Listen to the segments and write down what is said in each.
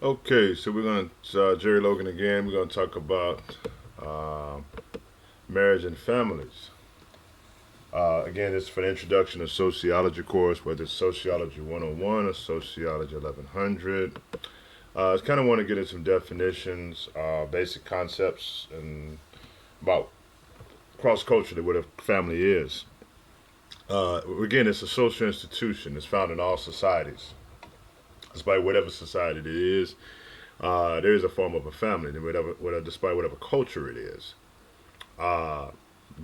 Okay, so we're going to, Jerry Logan again. We're going to talk about uh, marriage and families. Again, this is for the introduction to sociology course, whether it's Sociology 101 or Sociology 1100. I kind of want to get into some definitions, basic concepts, and about cross culturally what a family is. Again, it's a social institution. It's found in all societies, despite whatever society it is. There is a form of a family, despite whatever culture it is. Uh,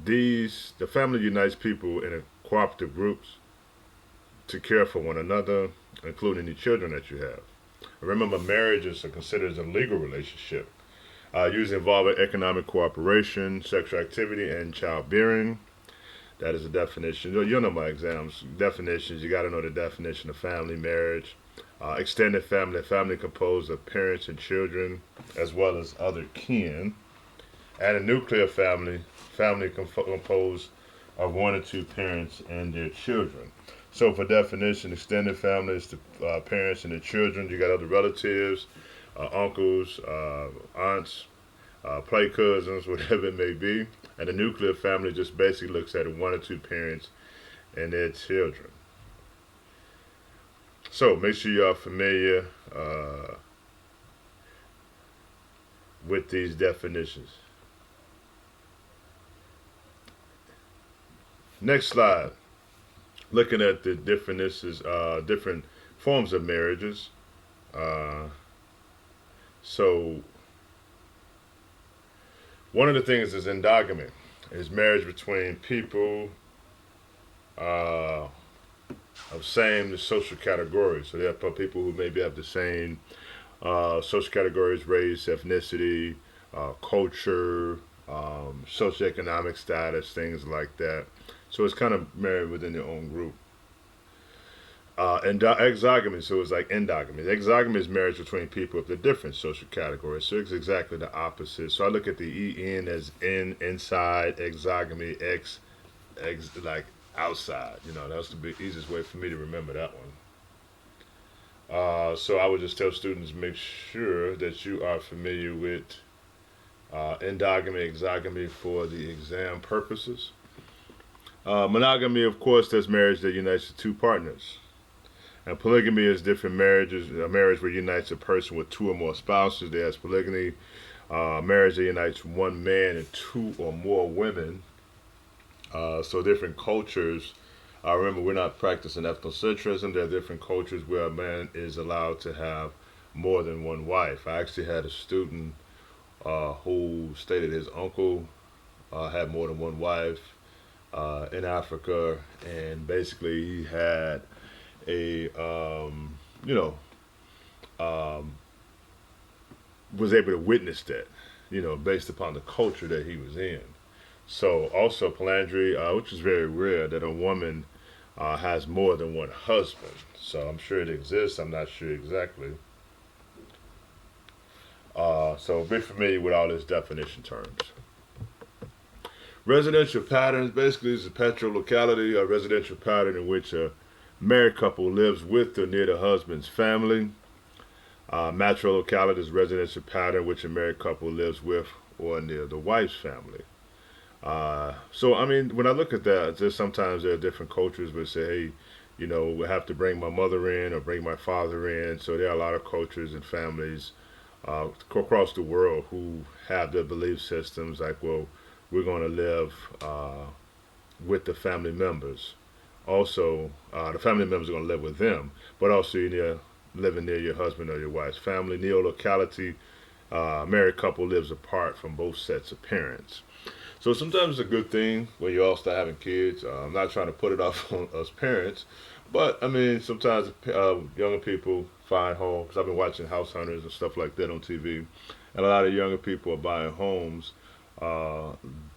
the family unites people in cooperative groups to care for one another, including the children that you have. Remember, marriage is considered as a legal relationship, usually involving economic cooperation, sexual activity, and childbearing. That is a definition. You'll know my exams. Definitions. You got to know the definition of family, marriage, extended family, family composed of parents and children, as well as other kin, and a nuclear family, family composed of one or two parents and their children. So, for definition, extended family is the parents and their children. You got other relatives, uncles, aunts, play cousins, whatever it may be. And the nuclear family just basically looks at one or two parents and their children. So make sure you are familiar with these definitions. Next slide. Looking at the different forms of marriages. Uh, so one of the things is endogamy. Is marriage between people uh, of same social categories. So there are people who maybe have the same social categories, race, ethnicity, culture, socioeconomic status, things like that. So it's kind of married within their own group. And exogamy, so it's like endogamy. Exogamy is marriage between people of the different social categories. So it's exactly the opposite. So I look at the en as in, inside, exogamy, like outside. That's the easiest way for me to remember that one. So I would just tell students make sure that you are familiar with endogamy, exogamy for the exam purposes. Monogamy, of course, that's marriage that unites the two partners. And polygamy is different marriages. A marriage where unites a person with two or more spouses. There's polygamy, marriage that unites one man and two or more women. So different cultures. Remember, we're not practicing ethnocentrism. There are different cultures where a man is allowed to have more than one wife. I actually had a student who stated his uncle had more than one wife in Africa, and basically he had a um, was able to witness that, based upon the culture that he was in. So also polyandry, which is very rare, that a woman has more than one husband. So I'm sure it exists. I'm not sure exactly. So be familiar with all these definition terms. Residential patterns basically is a petro locality, a residential pattern in which a married couple lives with or near the husband's family. Matro locality is a residential pattern in which a married couple lives with or near the wife's family. So I mean, when I look at that, just sometimes there are different cultures that say, hey, we have to bring my mother in or bring my father in. So there are a lot of cultures and families across the world who have their belief systems like, well, we're going to live with the family members. Also, the family members are going to live with them, but also you're living near your husband or your wife's family. Neo-locality, married couple lives apart from both sets of parents. So sometimes it's a good thing when you all start having kids. I'm not trying to put it off on us parents, but I mean, sometimes younger people find homes. I've been watching House Hunters and stuff like that on TV, and a lot of younger people are buying homes uh,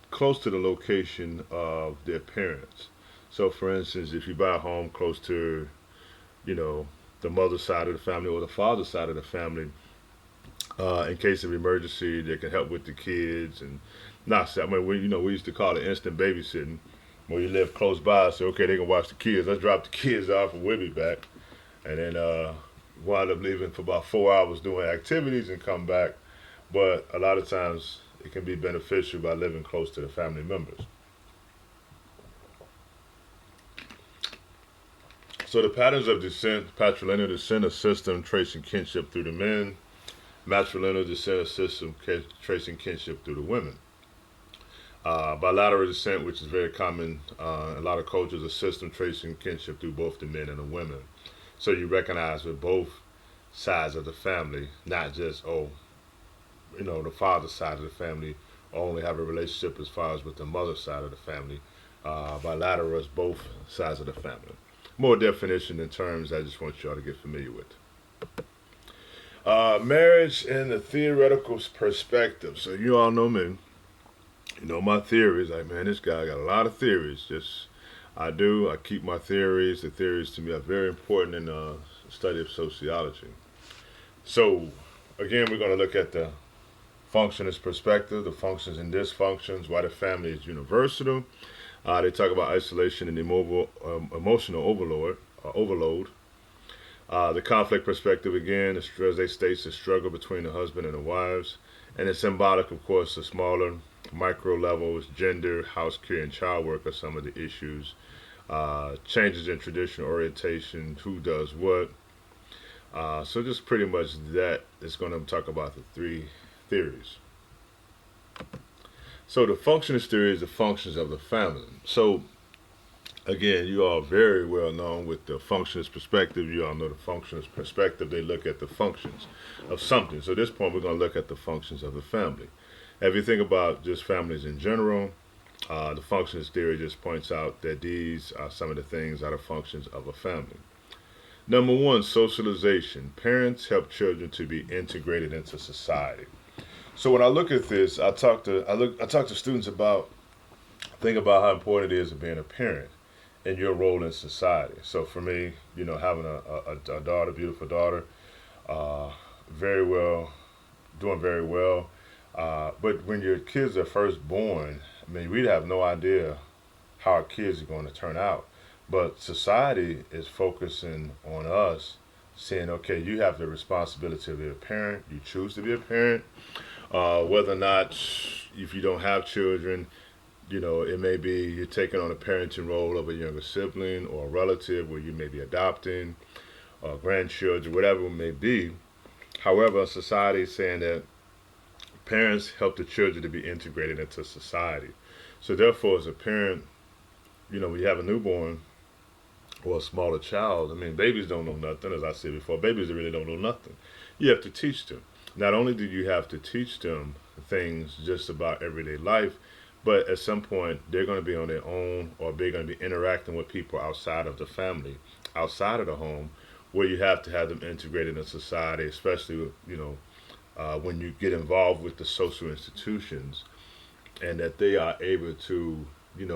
close to the location of their parents. So, for instance, if you buy a home close to, you know, the mother's side of the family or the father's side of the family, in case of emergency, they can help with the kids and not. I mean, we used to call it instant babysitting, where you live close by. So, okay, they can watch the kids. Let's drop the kids off and we'll be back, and then wind up leaving for about 4 hours doing activities and come back. But a lot of times it can be beneficial by living close to the family members. So the patterns of descent: patrilineal descent, a system tracing kinship through the men; matrilineal descent, a system tracing kinship through the women; bilateral descent, which is very common in a lot of cultures, a system tracing kinship through both the men and the women. So you recognize with both sides of the family, not just, the father's side of the family only have a relationship as far as with the mother's side of the family. Bilateral is both sides of the family. More definition in terms I just want y'all to get familiar with. Marriage in the theoretical perspective. So you all know me. You know my theories. Like, man, this guy got a lot of theories. I keep my theories. The theories to me are very important in the study of sociology. So, again, we're going to look at the functionist perspective, the functions and dysfunctions, why the family is universal. They talk about isolation and emotional overload. The conflict perspective, again, as they state, the struggle between the husband and the wives. And the symbolic, of course, the smaller micro levels: gender, house care, and child work are some of the issues. Changes in traditional orientation, who does what. So just pretty much that is going to talk about the three theories. So the functionist theory is the functions of the family. So again, you all very well known with the functionist perspective. You all know the functionist perspective. They look at the functions of something. So at this point, we're going to look at the functions of the family. If you think about just families in general, the functionist theory just points out that these are some of the things that are functions of a family. Number one, socialization. Parents help children to be integrated into society. So when I look at this, I talk to students about how important it is of being a parent and your role in society. So for me, having a daughter, beautiful daughter, doing very well. But when your kids are first born, I mean, we have no idea how our kids are going to turn out. But society is focusing on us, saying, okay, you have the responsibility to be a parent. You choose to be a parent. Whether or not, if you don't have children, it may be you're taking on a parenting role of a younger sibling or a relative, where you may be adopting, or grandchildren, whatever it may be. However, society is saying that parents help the children to be integrated into society. So therefore, as a parent, when you have a newborn or a smaller child, I mean, babies don't know nothing. As I said before, babies really don't know nothing. You have to teach them. Not only do you have to teach them things just about everyday life, but at some point they're going to be on their own, or they're going to be interacting with people outside of the family, outside of the home, where you have to have them integrated in society, especially, when you get involved with the social institutions, and that they are able to,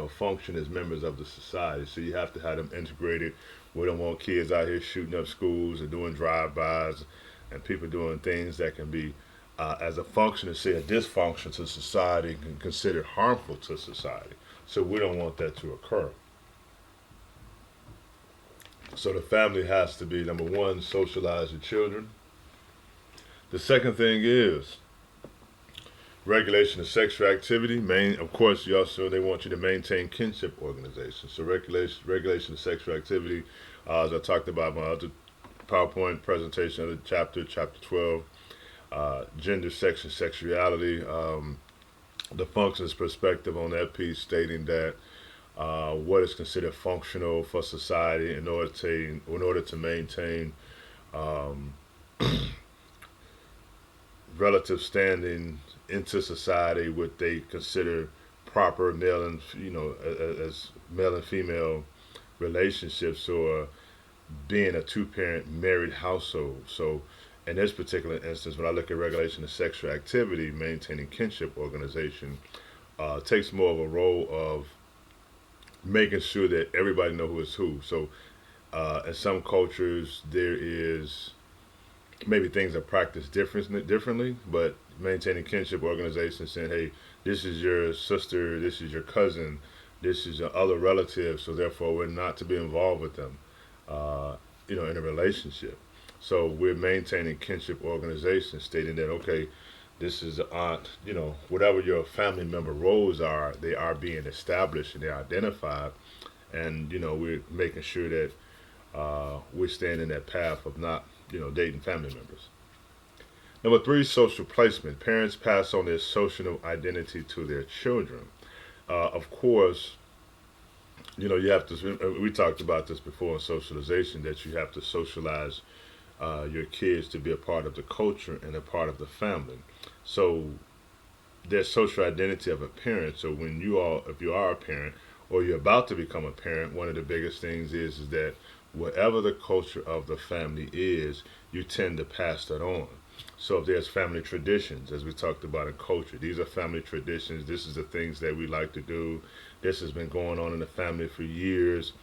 function as members of the society. So you have to have them integrated. We don't want kids out here shooting up schools or doing drive-bys, and people doing things that can be, as a function of, say, a dysfunction to society, can consider harmful to society. So we don't want that to occur. So the family has to be, number one, socialize your children. The second thing is regulation of sexual activity. Of course, they want you to maintain kinship organization. So regulation of sexual activity, as I talked about in my other PowerPoint presentation of the chapter 12, gender, sex, and sexuality. The functions perspective on that piece, stating that what is considered functional for society in order to maintain relative standing into society, what they consider proper male and as male and female relationships, or being a two-parent married household. So in this particular instance, when I look at regulation of sexual activity, maintaining kinship organization takes more of a role of making sure that everybody know who is who. So in some cultures, there is maybe things are practiced differently, but maintaining kinship organization, saying, hey, this is your sister, this is your cousin, this is your other relative, so therefore we're not to be involved with them, in a relationship. So we're maintaining kinship organizations, stating that, okay, this is the aunt, whatever your family member roles are, they are being established and they're identified. And, we're making sure that we're staying in that path of not, dating family members. Number three, social placement. Parents pass on their social identity to their children. Of course, you have to, we talked about this before in socialization, that you have to socialize your kids to be a part of the culture and a part of the family. So their social identity of a parent. So if you are a parent or you're about to become a parent, one of the biggest things is that whatever the culture of the family is, you tend to pass that on. So if there's family traditions, as we talked about in culture, these are family traditions. This is the things that we like to do. This has been going on in the family for years.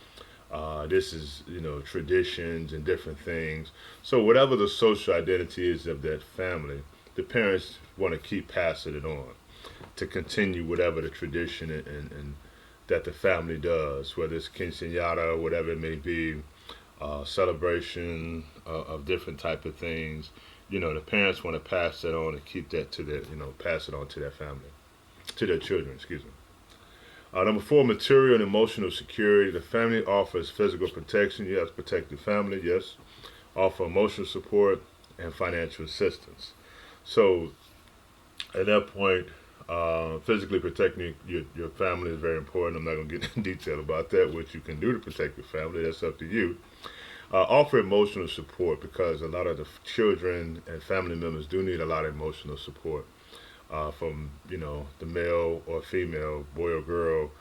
This is, traditions and different things. So whatever the social identity is of that family, the parents want to keep passing it on to continue whatever the tradition and that the family does, whether it's quinceañera or whatever it may be, celebration of different type of things. The parents want to pass that on and keep that to their, pass it on to their family, to their children, excuse me. Number four, material and emotional security. The family offers physical protection. You have to protect the family, yes. Offer emotional support and financial assistance. So at that point, physically protecting your family is very important. I'm not going to get in detail about that, what you can do to protect your family. That's up to you. Offer emotional support, because a lot of the children and family members do need a lot of emotional support from the male or female, boy or girl,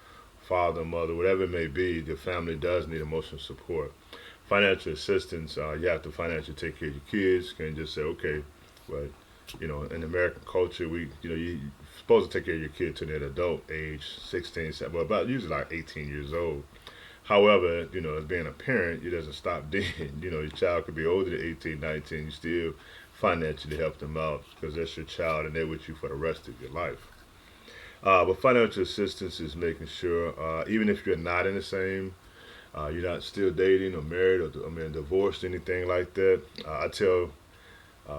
father, mother, whatever it may be. The family does need emotional support. Financial assistance, you have to financially take care of your kids. You can't just say, okay, but in American culture, you're supposed to take care of your kid to an adult age, 16, 17, well, about usually like 18 years old. However, as being a parent, it doesn't stop then. Your child could be older than 18, 19, you still financially help them out, because that's your child and they're with you for the rest of your life. But financial assistance is making sure, even if you're not in the same, you're not still dating or married or divorced, anything like that. I tell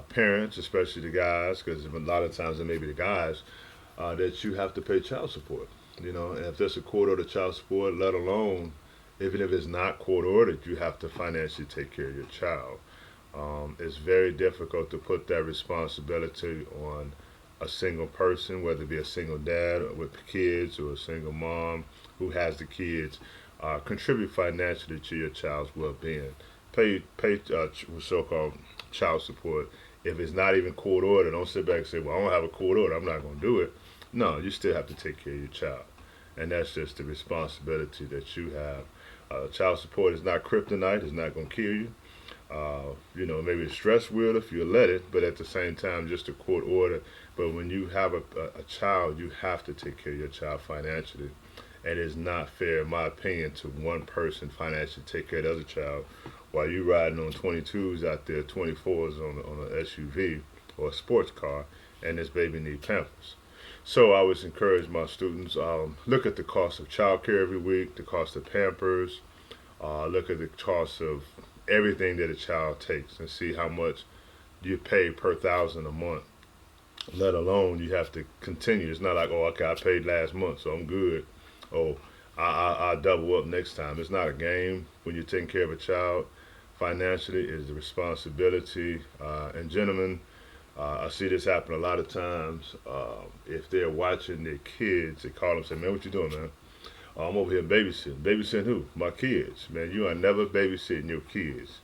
parents, especially the guys, because a lot of times it may be the guys, that you have to pay child support. And if there's a court ordered child support, let alone, even if it's not court ordered, you have to financially take care of your child. It's very difficult to put that responsibility on a single person, whether it be a single dad with kids or a single mom who has the kids. Contribute financially to your child's well-being. Pay so-called child support. If it's not even court ordered, don't sit back and say, well, I don't have a court order, I'm not going to do it. No, you still have to take care of your child. And that's just the responsibility that you have. Child support is not kryptonite. It's not going to kill you. Maybe a stress will if you let it, but at the same time, just a court order. But when you have a child, you have to take care of your child financially. And it's not fair, in my opinion, to one person financially take care of the other child while you riding on 22s out there, 24s on an SUV or a sports car, and this baby need Pampers. So I always encourage my students, look at the cost of childcare every week, the cost of Pampers, look at the cost of everything that a child takes, and see how much you pay per thousand a month. Let alone you have to continue. It's not like, oh, okay, I paid last month, so I'm good. Oh, I'll double up next time. It's not a game when you're taking care of a child. Financially is the responsibility. And gentlemen, I see this happen a lot of times. If they're watching their kids, they call them and say, man, what you doing, man? I'm over here babysitting. Babysitting who? My kids. Man, you are never babysitting your kids.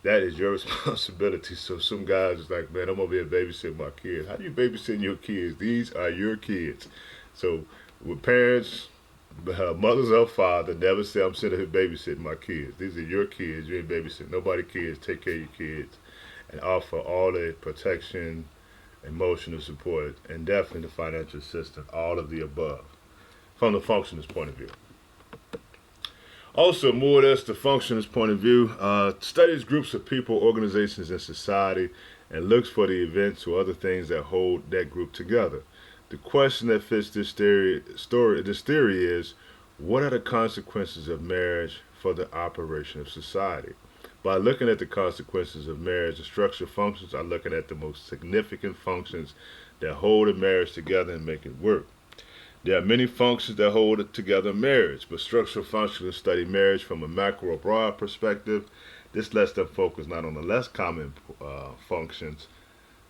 That is your responsibility. So some guys is like, man, I'm over here babysitting my kids. How do you babysitting your kids? These are your kids. So with parents, mothers or father, never say I'm sitting here babysitting my kids. These are your kids. You ain't babysitting nobody kids. Take care of your kids and offer all the protection, emotional support, and definitely the financial assistance, all of the above, from the functionist point of view. Also, more or less the functionist point of view, studies groups of people, organizations, and society, and looks for the events or other things that hold that group together. The question that fits this theory is, what are the consequences of marriage for the operation of society? By looking at the consequences of marriage, the structural functions are looking at the most significant functions that hold a marriage together and make it work. There are many functions that hold together marriage, but structural functions study marriage from a macro or broad perspective. This lets them focus not on the less common functions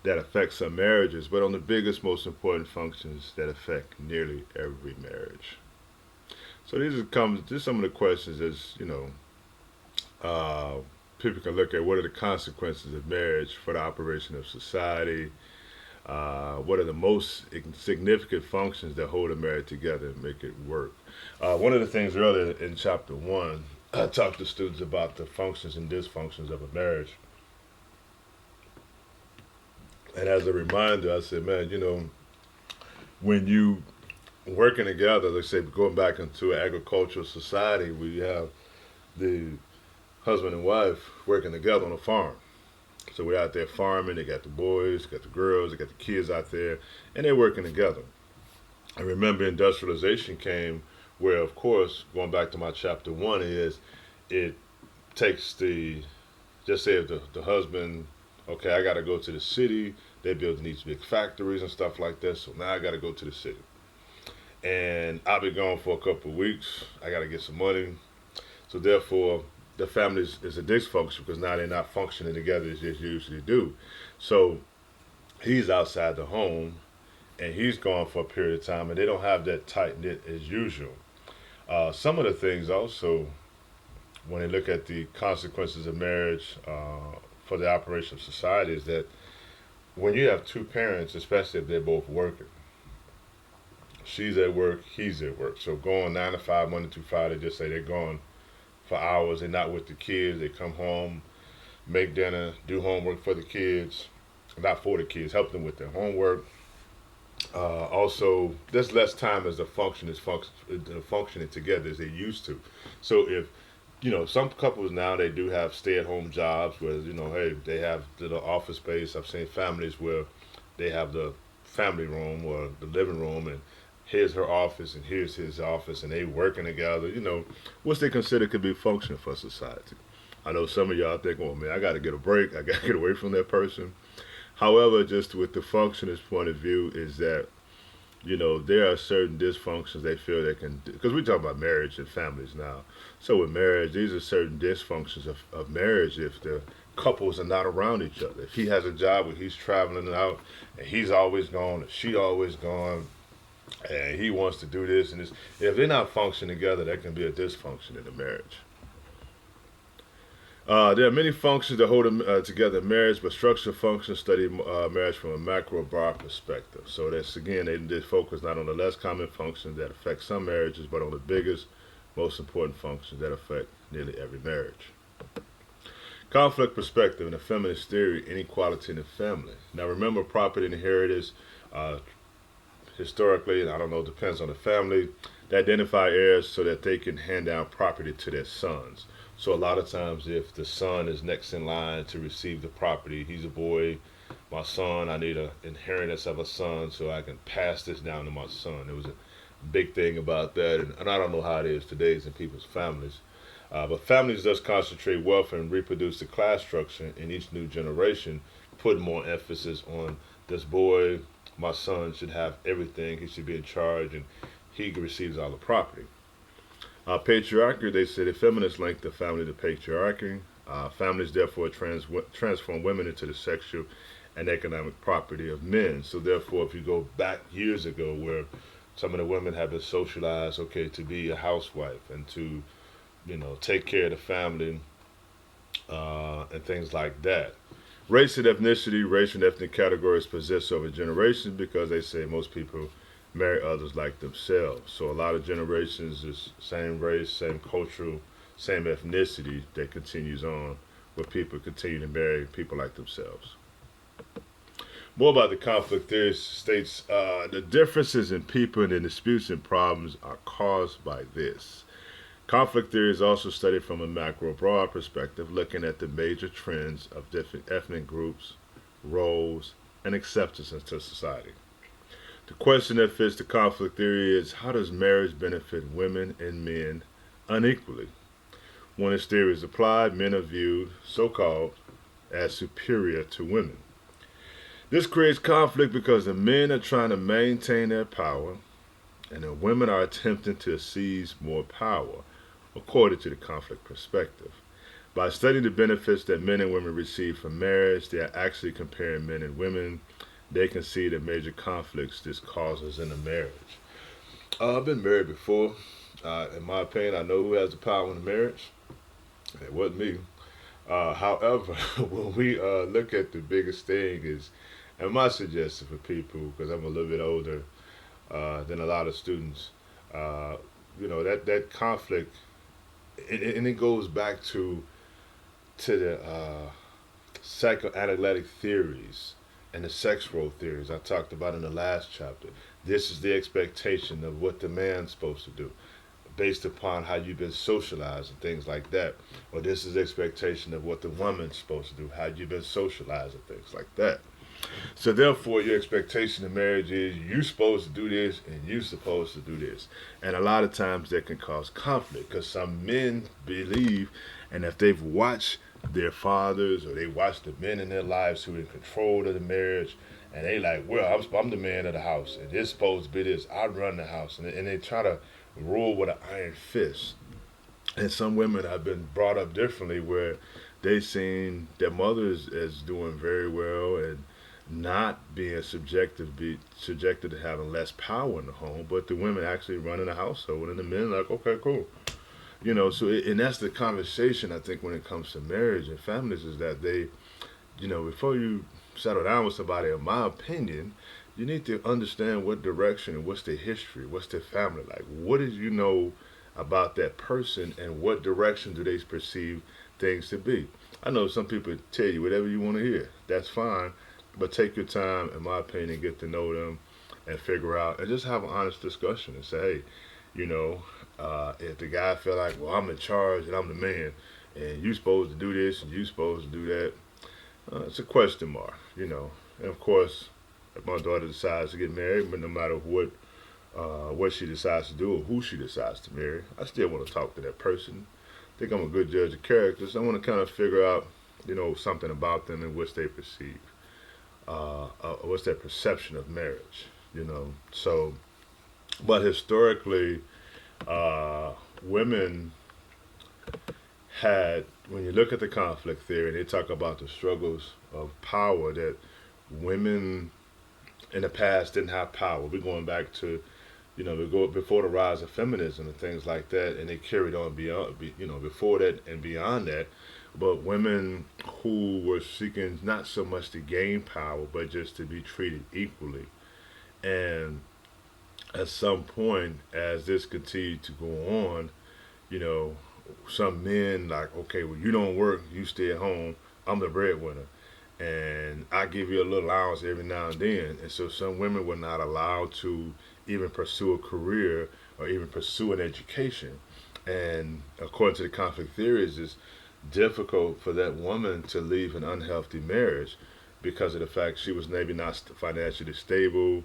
that affect some marriages, but on the biggest, most important functions that affect nearly every marriage. So these are some of the questions as uh, people can look at. What are the consequences of marriage for the operation of society? What are the most significant functions that hold a marriage together and make it work? One of the things earlier in chapter 1, I talked to students about the functions and dysfunctions of a marriage. And as a reminder, I said, man, when you working together, let's say going back into an agricultural society where you have the husband and wife working together on a farm. So we're out there farming, they got the boys, got the girls, they got the kids out there, and they're working together. I remember industrialization came where, of course, going back to my chapter 1 is, it takes just say if the husband, okay, I got to go to the city, they build these big factories and stuff like that, so now I got to go to the city. And I'll be gone for a couple of weeks, I got to get some money. So therefore, the family is a dysfunction because now they're not functioning together as they usually do. So he's outside the home and he's gone for a period of time and they don't have that tight knit as usual. Some of the things also, when they look at the consequences of marriage for the operation of society, is that when you have two parents, especially if they're both working, she's at work, he's at work. So going 9 to 5, Monday through Friday, just say they're gone for hours. They're not with the kids. They come home, make dinner, do homework for the kids, not for the kids, help them with their homework. Also, there's less time as the functioning together as they used to. So if some couples now they do have stay-at-home jobs where hey they have the office space. I've seen families where they have the family room or the living room and here's her office and here's his office and they working together, which they consider could be functional for society. I know some of y'all out there going, man, I got to get a break. I got to get away from that person. However, just with the functionist point of view is that, there are certain dysfunctions they feel they can do. Because we talk about marriage and families now. So with marriage, these are certain dysfunctions of marriage if the couples are not around each other. If he has a job where he's traveling out and he's always gone or she always gone, and he wants to do this and this. If they're not functioning together, that can be a dysfunction in a marriage. There are many functions that hold together marriage, but structural functions study marriage from a macro broad perspective. So that's again, they focus not on the less common functions that affect some marriages, but on the biggest, most important functions that affect nearly every marriage. Conflict perspective in a feminist theory, inequality in the family. Now remember, property and inheritance. Historically, and I don't know, depends on the family, they identify heirs so that they can hand down property to their sons. So a lot of times if the son is next in line to receive the property, he's a boy, my son, I need an inheritance of a son so I can pass this down to my son. There was a big thing about that, and I don't know how it is today in people's families. But families does concentrate wealth and reproduce the class structure in each new generation, putting more emphasis on this boy, my son should have everything. He should be in charge, and he receives all the property. Patriarchy, they say the feminists link the family to patriarchy. Families therefore transform women into the sexual and economic property of men. So therefore, if you go back years ago where some of the women have been socialized, okay, to be a housewife and to, take care of the family and things like that. Race and ethnicity, race and ethnic categories persist over generations because they say most people marry others like themselves. So a lot of generations is same race, same cultural, same ethnicity that continues on where people continue to marry people like themselves. More about the conflict theory states the differences in people and the disputes and problems are caused by this. Conflict theory is also studied from a macro broad perspective, looking at the major trends of different ethnic groups, roles, and acceptance into society. The question that fits the conflict theory is how does marriage benefit women and men unequally? When this theory is applied, men are viewed, so-called, as superior to women. This creates conflict because the men are trying to maintain their power and the women are attempting to seize more power, according to the conflict perspective. By studying the benefits that men and women receive from marriage, they are actually comparing men and women. They can see the major conflicts this causes in a marriage. I've been married before. In my opinion, I know who has the power in the marriage. It wasn't me. However, when we look at the biggest thing is, and my suggestion for people, because I'm a little bit older than a lot of students, that conflict, and it goes back to the psychoanalytic theories and the sex role theories I talked about in the last chapter. This is the expectation of what the man's supposed to do based upon how you've been socialized and things like that. Or this is the expectation of what the woman's supposed to do, how you've been socialized and things like that. So therefore, your expectation of marriage is you're supposed to do this and you're supposed to do this. And a lot of times that can cause conflict because some men believe, and if they've watched their fathers or they watch the men in their lives who are in control of the marriage, and they like, well, I'm the man of the house, and it's supposed to be this. I run the house, and they try to rule with an iron fist. And some women have been brought up differently, where they've seen their mothers as doing very well and not being subjected to having less power in the home, but the women actually running the household, and the men like, okay, cool. And that's the conversation I think when it comes to marriage and families is that they, before you settle down with somebody, in my opinion, you need to understand what direction and what's their history, what's their family like, what did you know about that person, and what direction do they perceive things to be. I know some people tell you whatever you want to hear. That's fine, but take your time, in my opinion, get to know them and figure out and just have an honest discussion and say, hey, if the guy feel like, well, I'm in charge and I'm the man, and you supposed to do this and you supposed to do that, it's a question mark, And of course, if my daughter decides to get married, but no matter what she decides to do or who she decides to marry, I still want to talk to that person. I think I'm a good judge of character, so I want to kind of figure out, something about them and what they perceive, what's their perception of marriage, So, but historically, women had, when you look at the conflict theory, they talk about the struggles of power that women in the past didn't have power. We're going back to, we go before the rise of feminism and things like that, and they carried on beyond, before that and beyond that. But women who were seeking not so much to gain power, but just to be treated equally. And at some point, as this continued to go on, some men like, okay, well, you don't work, you stay at home, I'm the breadwinner, and I give you a little allowance every now and then. And so some women were not allowed to even pursue a career or even pursue an education. And according to the conflict theories, it's difficult for that woman to leave an unhealthy marriage because of the fact she was maybe not financially stable,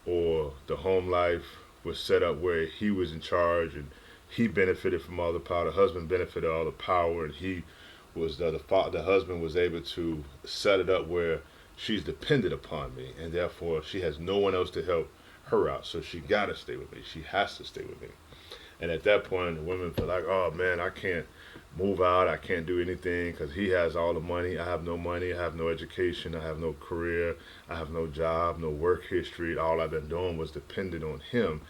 or the home life was set up where he was in charge and he benefited from all the power. The husband benefited all the power, and he was the husband was able to set it up where she's dependent upon me, and therefore she has no one else to help her out. So she gotta stay with me. She has to stay with me. And at that point, the women feel like, oh man, I can't move out. I can't do anything because he has all the money. I have no money. I have no education. I have no career. I have no job, no work history. All I've been doing was dependent on him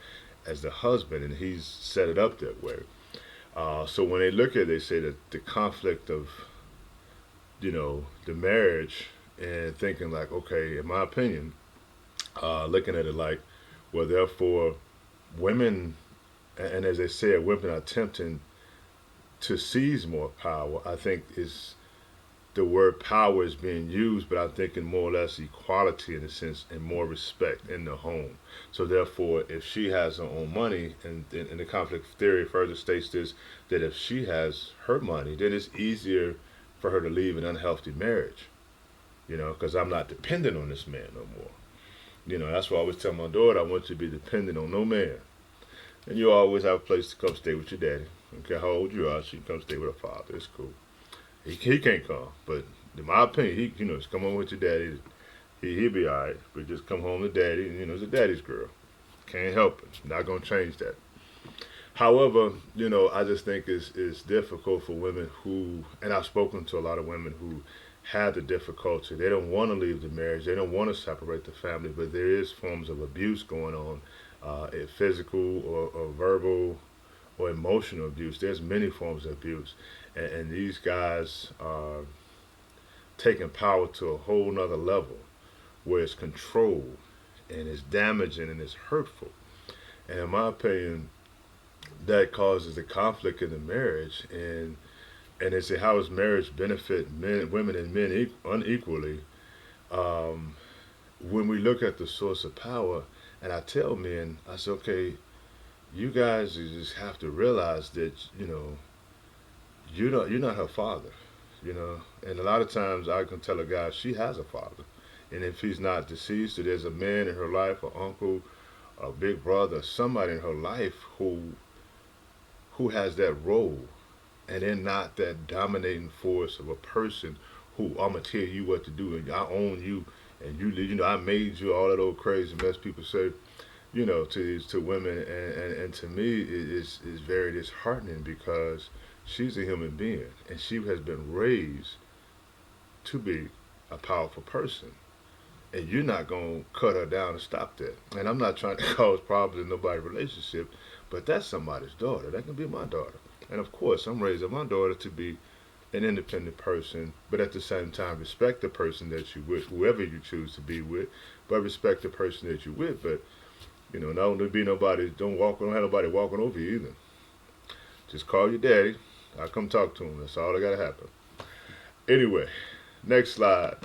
as the husband, and he's set it up that way. So when they look at it, they say that the conflict of, the marriage, and thinking like, okay, in my opinion, looking at it like, well, therefore, women, and as they said, women are attempting to seize more power. I think is the word power is being used, but I'm thinking more or less equality in a sense and more respect in the home. So therefore, if she has her own money, and the conflict theory further states this, that if she has her money, then it's easier for her to leave an unhealthy marriage, because I'm not dependent on this man no more. That's why I always tell my daughter, I want you to be dependent on no man. And you always have a place to come stay with your daddy. Okay, how old you are, she can come stay with her father. It's cool. He can't come, but in my opinion, just come home with your daddy. He'll be alright, but just come home to daddy, and it's a daddy's girl. Can't help it. Not gonna change that. However, I just think it's difficult for women who, and I've spoken to a lot of women who have the difficulty. They don't want to leave the marriage. They don't want to separate the family, but there is forms of abuse going on, physical or verbal or emotional abuse. There's many forms of abuse, and these guys are taking power to a whole nother level where it's controlled and it's damaging and it's hurtful. And in my opinion, that causes a conflict in the marriage. And they say, how does marriage benefit women and men unequally? Um, when we look at the source of power, and I tell men, I say, okay, you guys just have to realize that you're not her father, And a lot of times I can tell a guy she has a father, and if he's not deceased, or there's a man in her life, an uncle, a big brother, somebody in her life who has that role, and they're not that dominating force of a person who I'm gonna tell you what to do, and I own you, and I made you, all that old crazy mess people say, to women, and to me it's very disheartening because she's a human being and she has been raised to be a powerful person, and you're not gonna cut her down and stop that. And I'm not trying to cause problems in nobody's relationship, but that's somebody's daughter. That can be my daughter, and of course I'm raising my daughter to be an independent person, but at the same time respect the person that you with, whoever you choose to be with, but respect the person that you're with. But not to be nobody, don't have nobody walking over you either. Just call your daddy. I'll come talk to him. That's all that gotta happen. Anyway, next slide.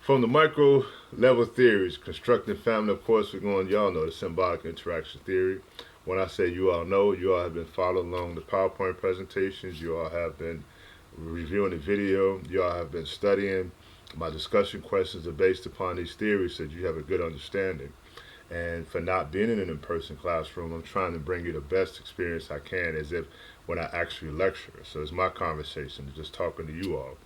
From the micro level theories, constructing family, of course, y'all know the symbolic interaction theory. When I say you all know, you all have been following along the PowerPoint presentations, you all have been reviewing the video, you all have been studying. My discussion questions are based upon these theories so that you have a good understanding. And for not being in an in-person classroom, I'm trying to bring you the best experience I can as if when I actually lecture. So it's my conversation, just talking to you all.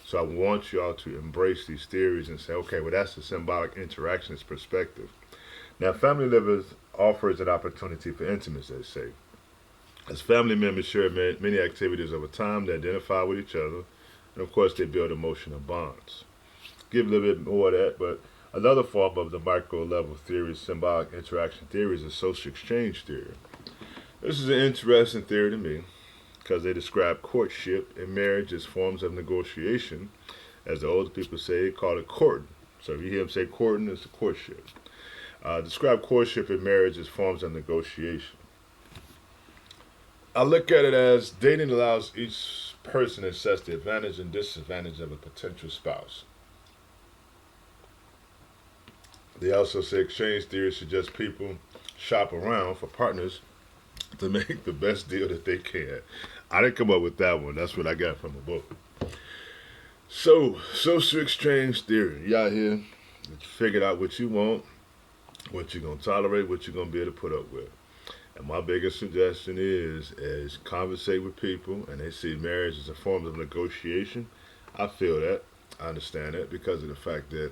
So I want you all to embrace these theories and say, okay, well, that's the symbolic interactionist perspective. Now, family living offers an opportunity for intimacy, they say. As family members share many activities over time, they identify with each other, and of course, they build emotional bonds. Give a little bit more of that, but another form of the micro level theory, symbolic interaction theory, is a social exchange theory. This is an interesting theory to me because they describe courtship and marriage as forms of negotiation. As the older people say, they call it courting. So if you hear them say courting, it's a courtship. Describe courtship and marriage as forms of negotiation. I look at it as dating allows each person to assess the advantage and disadvantage of a potential spouse. They also say exchange theory suggests people shop around for partners to make the best deal that they can. I didn't come up with that one. That's what I got from a book. So, social exchange theory. You out here, you figured out what you want, what you're going to tolerate, what you're going to be able to put up with. And my biggest suggestion is conversate with people, and they see marriage as a form of negotiation. I feel that. I understand that because of the fact that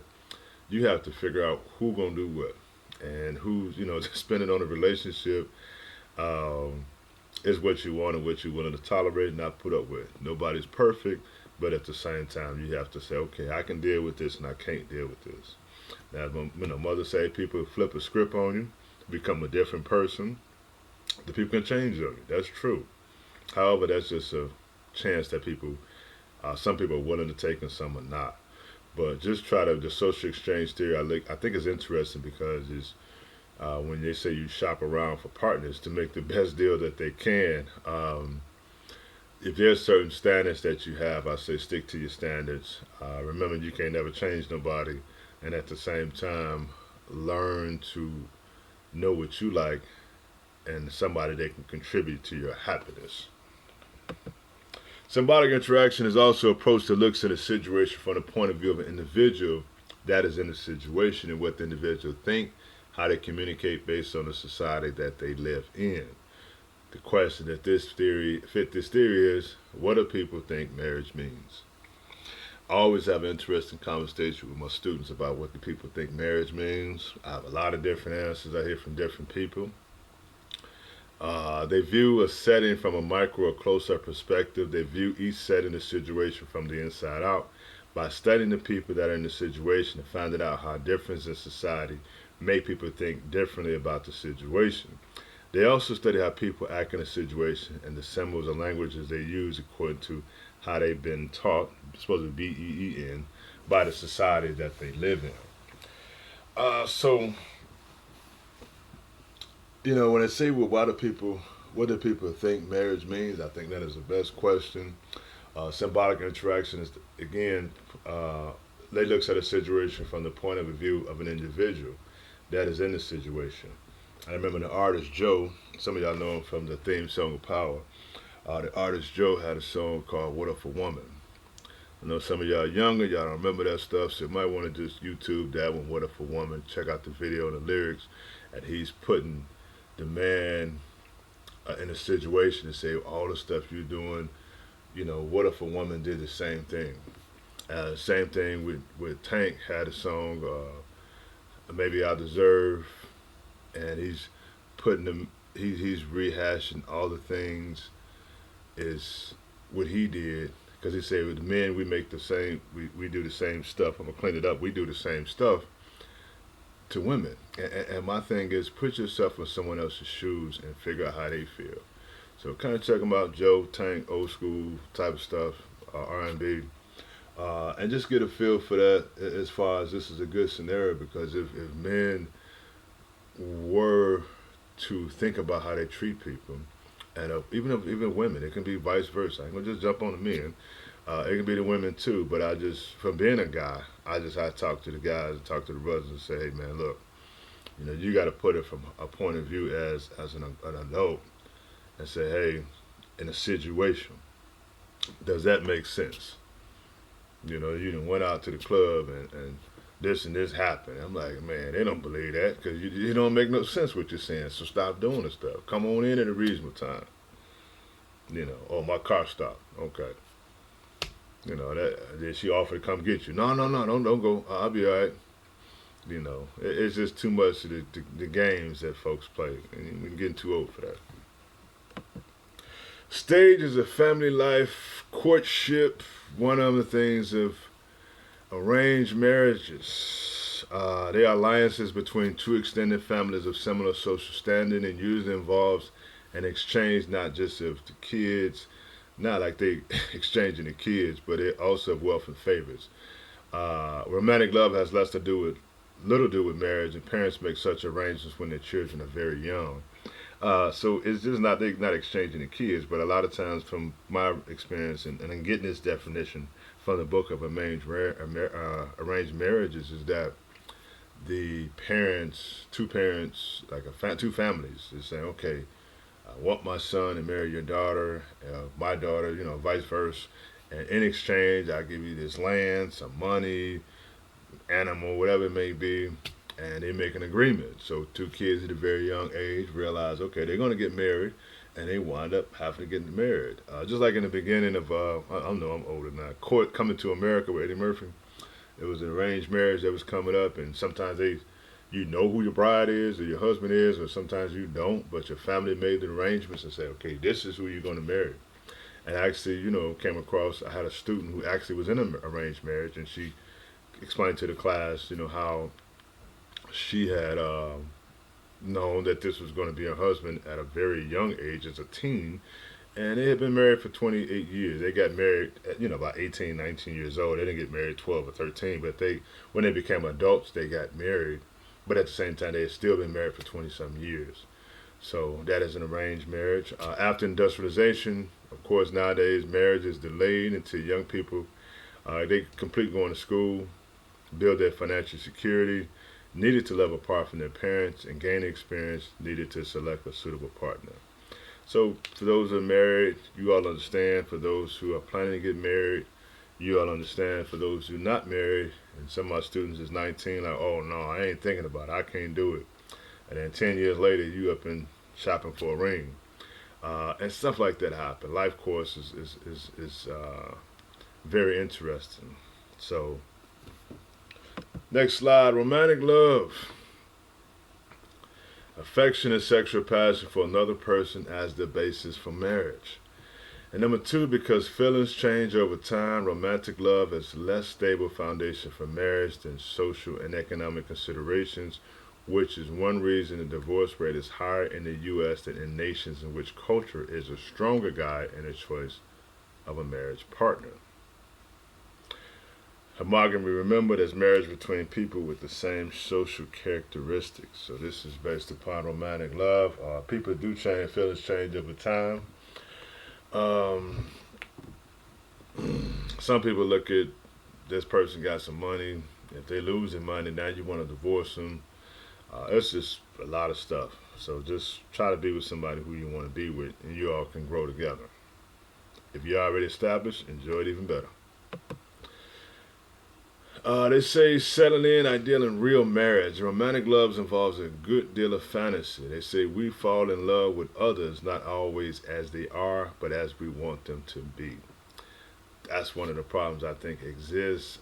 you have to figure out who's going to do what. And who's, spending on a relationship is what you want and what you're willing to tolerate and not put up with. Nobody's perfect, but at the same time, you have to say, okay, I can deal with this and I can't deal with this. Now, mother say people flip a script on you, become a different person. The people can change on you. That's true. However, that's just a chance that some people are willing to take and some are not. But just the social exchange theory, I think is interesting because it's when they say you shop around for partners to make the best deal that they can. If there's certain standards that you have, I say stick to your standards. Remember, you can't never change nobody, and at the same time, learn to know what you like and somebody that can contribute to your happiness. Symbolic interaction is also an approach that looks at a situation from the point of view of an individual that is in the situation and what the individual think, how they communicate based on the society that they live in. the question that this theory is, what do people think marriage means? I always have an interesting conversation with my students about what do people think marriage means. I have a lot of different answers I hear from different people. They view a setting from a micro or close-up perspective. They view each setting or situation from the inside out. By studying the people that are in the situation and finding out how differences in society make people think differently about the situation. They also study how people act in a situation and the symbols and languages they use according to how they've been taught, supposed to be BEEN, by the society that they live in. So, when I say, well, what do people think marriage means? I think that is the best question. Symbolic interaction is, again, they looks at a situation from the point of view of an individual that is in the situation. I remember the artist Joe, some of y'all know him from the theme song of Power. The artist Joe had a song called What If a Woman? I know some of y'all younger, y'all don't remember that stuff, so you might want to just YouTube that one, What If a Woman? Check out the video and the lyrics, and he's putting the man in a situation to say all the stuff you're doing. What if a woman did the same thing? Same thing with Tank had a song, Maybe I Deserve, and he's putting them, he's rehashing all the things is what he did, because he said with the men we make the same, we do the same stuff. I'm gonna clean it up. We do the same stuff to women, and my thing is put yourself in someone else's shoes and figure out how they feel. So kind of check them out, Joe, Tank, old school type of stuff, R&B, and just get a feel for that as far as this is a good scenario, because if men were to think about how they treat people, and even women, it can be vice versa. I ain't gonna just jump on the men. It can be the women too. But from being a guy, I talk to the guys and talk to the brothers and say, hey man, look, you got to put it from a point of view as an adult, and say, hey, in a situation, does that make sense? You done went out to the club and this happened. I'm like, man, they don't believe that, because you don't make no sense what you're saying. So stop doing the stuff. Come on in at a reasonable time. Oh, my car stopped. Okay. Then she offered to come get you. No, don't go. I'll be all right. It's just too much of the games that folks play, and we're getting too old for that. Stages of family life, courtship, one of the things of arranged marriages. They are alliances between two extended families of similar social standing, and usually involves an exchange not just of the kids, not like they exchanging the kids, but it also of wealth and favors. Romantic love has little to do with marriage, and parents make such arrangements when their children are very young. So it's just not exchanging the kids, but a lot of times from my experience, and I'm getting this definition from the book of arranged marriages, is that the two parents, like two families, is saying, okay, I want my son to marry your daughter, my daughter, vice versa, and in exchange, I give you this land, some money, animal, whatever it may be, and they make an agreement. So two kids at a very young age realize, okay, they're going to get married, and they wind up having to get married. Just like in the beginning of, I know I'm older now, Coming to America with Eddie Murphy. It was an arranged marriage that was coming up, and sometimes you know who your bride is or your husband is, or sometimes you don't, but your family made the arrangements and said, okay, this is who you're going to marry. And I actually, came across, I had a student who actually was in an arranged marriage, and she explained to the class, how she had known that this was going to be her husband at a very young age as a teen, and they had been married for 28 years. They got married at, about 18, 19 years old. They didn't get married 12 or 13, but when they became adults, they got married. But at the same time, they had still been married for 20-some years. So that is an arranged marriage. After industrialization, of course, nowadays, marriage is delayed until young people, they complete going to school, build their financial security, needed to live apart from their parents, and gain experience, needed to select a suitable partner. So for those who are married, you all understand. For those who are planning to get married, you all understand. For those who are not married, and some of my students is 19, like, oh no, I ain't thinking about it, I can't do it. And then 10 years later, you up and shopping for a ring. And stuff like that happen. Life course is very interesting. So, next slide, romantic love. Affection and sexual passion for another person as the basis for marriage. And number two, because feelings change over time, romantic love is a less stable foundation for marriage than social and economic considerations, which is one reason the divorce rate is higher in the U.S. than in nations in which culture is a stronger guide in the choice of a marriage partner. Monogamy, remembered as marriage between people with the same social characteristics. So this is based upon romantic love. People do change, feelings change over time. Um, some people look at this person got some money. If they losing money, now you want to divorce them. It's just a lot of stuff. So just try to be with somebody who you want to be with, and you all can grow together. If you're already established, enjoy it even better. They say settling in, ideal in real marriage. Romantic love involves a good deal of fantasy. They say we fall in love with others not always as they are, but as we want them to be. That's one of the problems I think exists,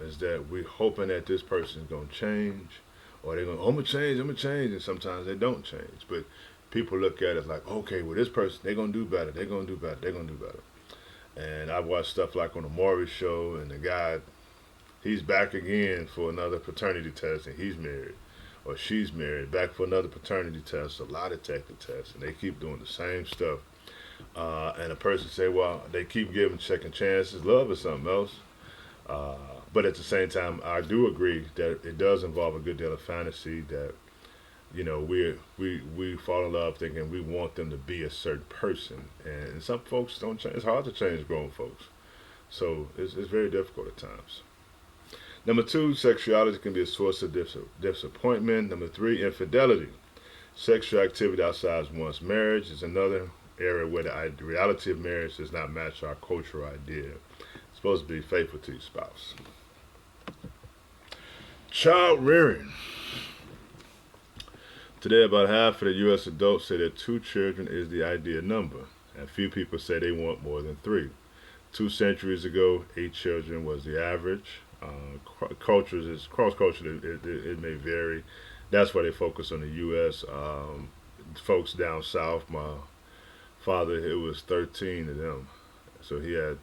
is that we're hoping that this person's going to change, or they're going, oh, I'm going to change, and sometimes they don't change. But people look at it like, okay, well, this person, they're going to do better, they're going to do better, they're going to do better. And I watched stuff like on the Maury show, and the guy, he's back again for another paternity test, and he's married, or she's married, back for another paternity test, a lie detector test, and they keep doing the same stuff. And a person say, well, they keep giving second chances. Love is something else. But at the same time, I do agree that it does involve a good deal of fantasy. That we fall in love thinking we want them to be a certain person, and some folks don't change. It's hard to change grown folks, so it's very difficult at times. Number two, sexuality can be a source of disappointment. Number three, infidelity. Sexual activity outside one's marriage is another area where the reality of marriage does not match our cultural idea. It's supposed to be faithful to your spouse. Child rearing. Today, about half of the U.S. adults say that 2 children is the ideal number, and few people say they want more than 3. 2 centuries ago, 8 children was the average. Cultures, cross culture, it may vary. That's why they focus on the U.S. Folks down south, my father, it was 13 of them, so he had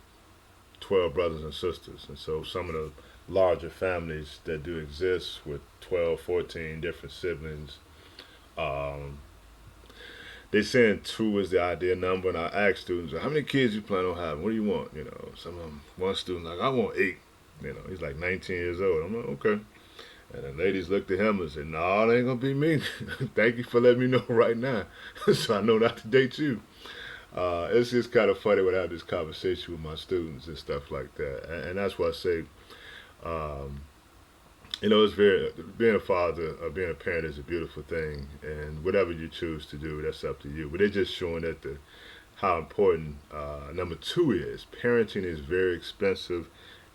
12 brothers and sisters, and so some of the larger families that do exist with 12, 14 different siblings, um, they saying 2 is the ideal number, and I ask students, how many kids you plan on having? What do you want? Some of them, one student like, I want 8. He's like 19 years old. I'm like, okay. And the ladies looked at him and said, no, it ain't gonna be me. Thank you for letting me know right now, so I know not to date you. It's just kind of funny when I have this conversation with my students and stuff like that, and that's why I say, um, it's very, being a father or being a parent is a beautiful thing, and whatever you choose to do, that's up to you. But they're just showing that how important number 2 is. Parenting is very expensive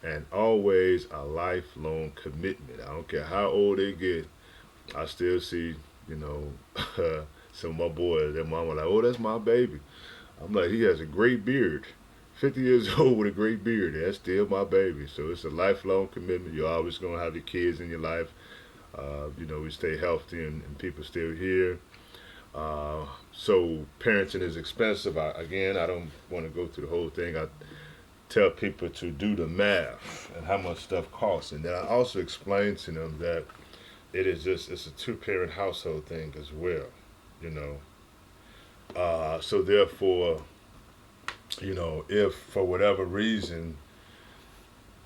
and always a lifelong commitment. I don't care how old they get. I still see, some of my boys, their mama like, oh, that's my baby. I'm like, he has a great beard. 50 years old with a great beard. That's still my baby. So it's a lifelong commitment. You're always going to have your kids in your life. We stay healthy and people still here. So parenting is expensive. I don't want to go through the whole thing. I tell people to do the math and how much stuff costs. And then I also explain to them that it's a 2-parent household thing as well, So therefore, if for whatever reason,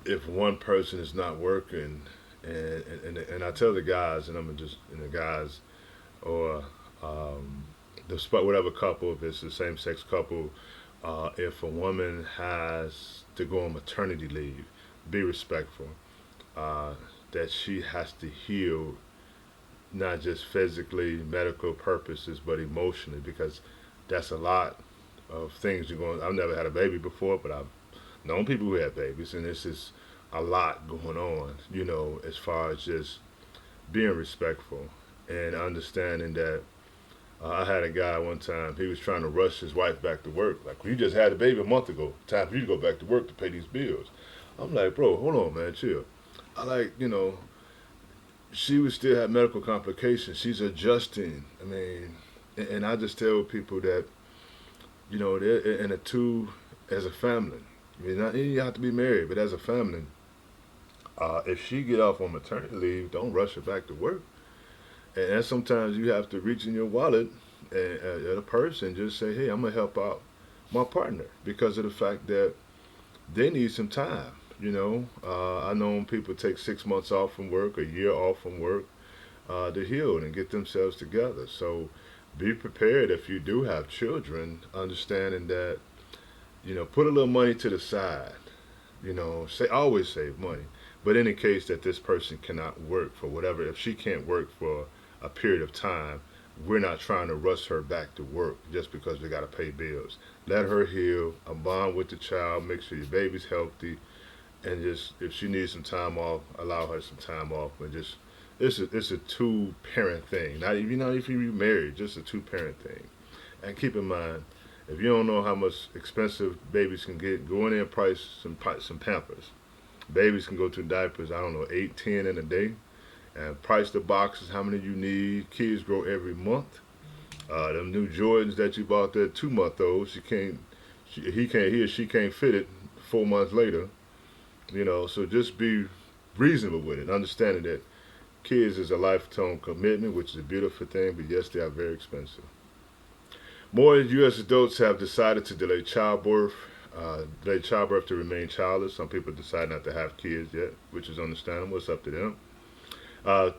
if one person is not working, and I tell the guys, and I'm just, the guys, or whatever couple, if it's the same sex couple, if a woman has to go on maternity leave, be respectful. That she has to heal, not just physically, medical purposes, but emotionally, because that's a lot of things you're going. I've never had a baby before, but I've known people who have babies, and this is a lot going on, as far as just being respectful and understanding that I had a guy one time, he was trying to rush his wife back to work. Like, well, you just had a baby a month ago. Time for you to go back to work to pay these bills. I'm like, bro, hold on, man, chill. I like, she would still have medical complications. She's adjusting. I mean, and I just tell people that, they're in a two as a family. I mean, not, you have to be married, but as a family, if she get off on maternity leave, don't rush her back to work. And sometimes you have to reach in your wallet at a purse and just say, hey, I'm going to help out my partner because of the fact that they need some time. I know people take 6 months off from work, a year off from work to heal and get themselves together. So be prepared if you do have children, understanding that, put a little money to the side. Say always save money. But in the case that this person cannot work for whatever, if she can't work for a period of time, we're not trying to rush her back to work just because we got to pay bills. Let her heal, a bond with the child, make sure your baby's healthy, and just if she needs some time off, allow her some time off, and just it's a two parent thing. Not even if you married, just a two parent thing. And keep in mind, if you don't know how much expensive babies can get, go in there and price some Pampers. Babies can go to diapers, I don't know, 8, 10 in a day. And price the boxes, how many you need. Kids grow every month. Them new Jordans that you bought that 2-month-old, he or she can't fit it 4 months later. So just be reasonable with it, understanding that kids is a lifetime commitment, which is a beautiful thing, but yes, they are very expensive. More U.S. adults have decided to delay childbirth to remain childless. Some people decide not to have kids yet, which is understandable. It's up to them.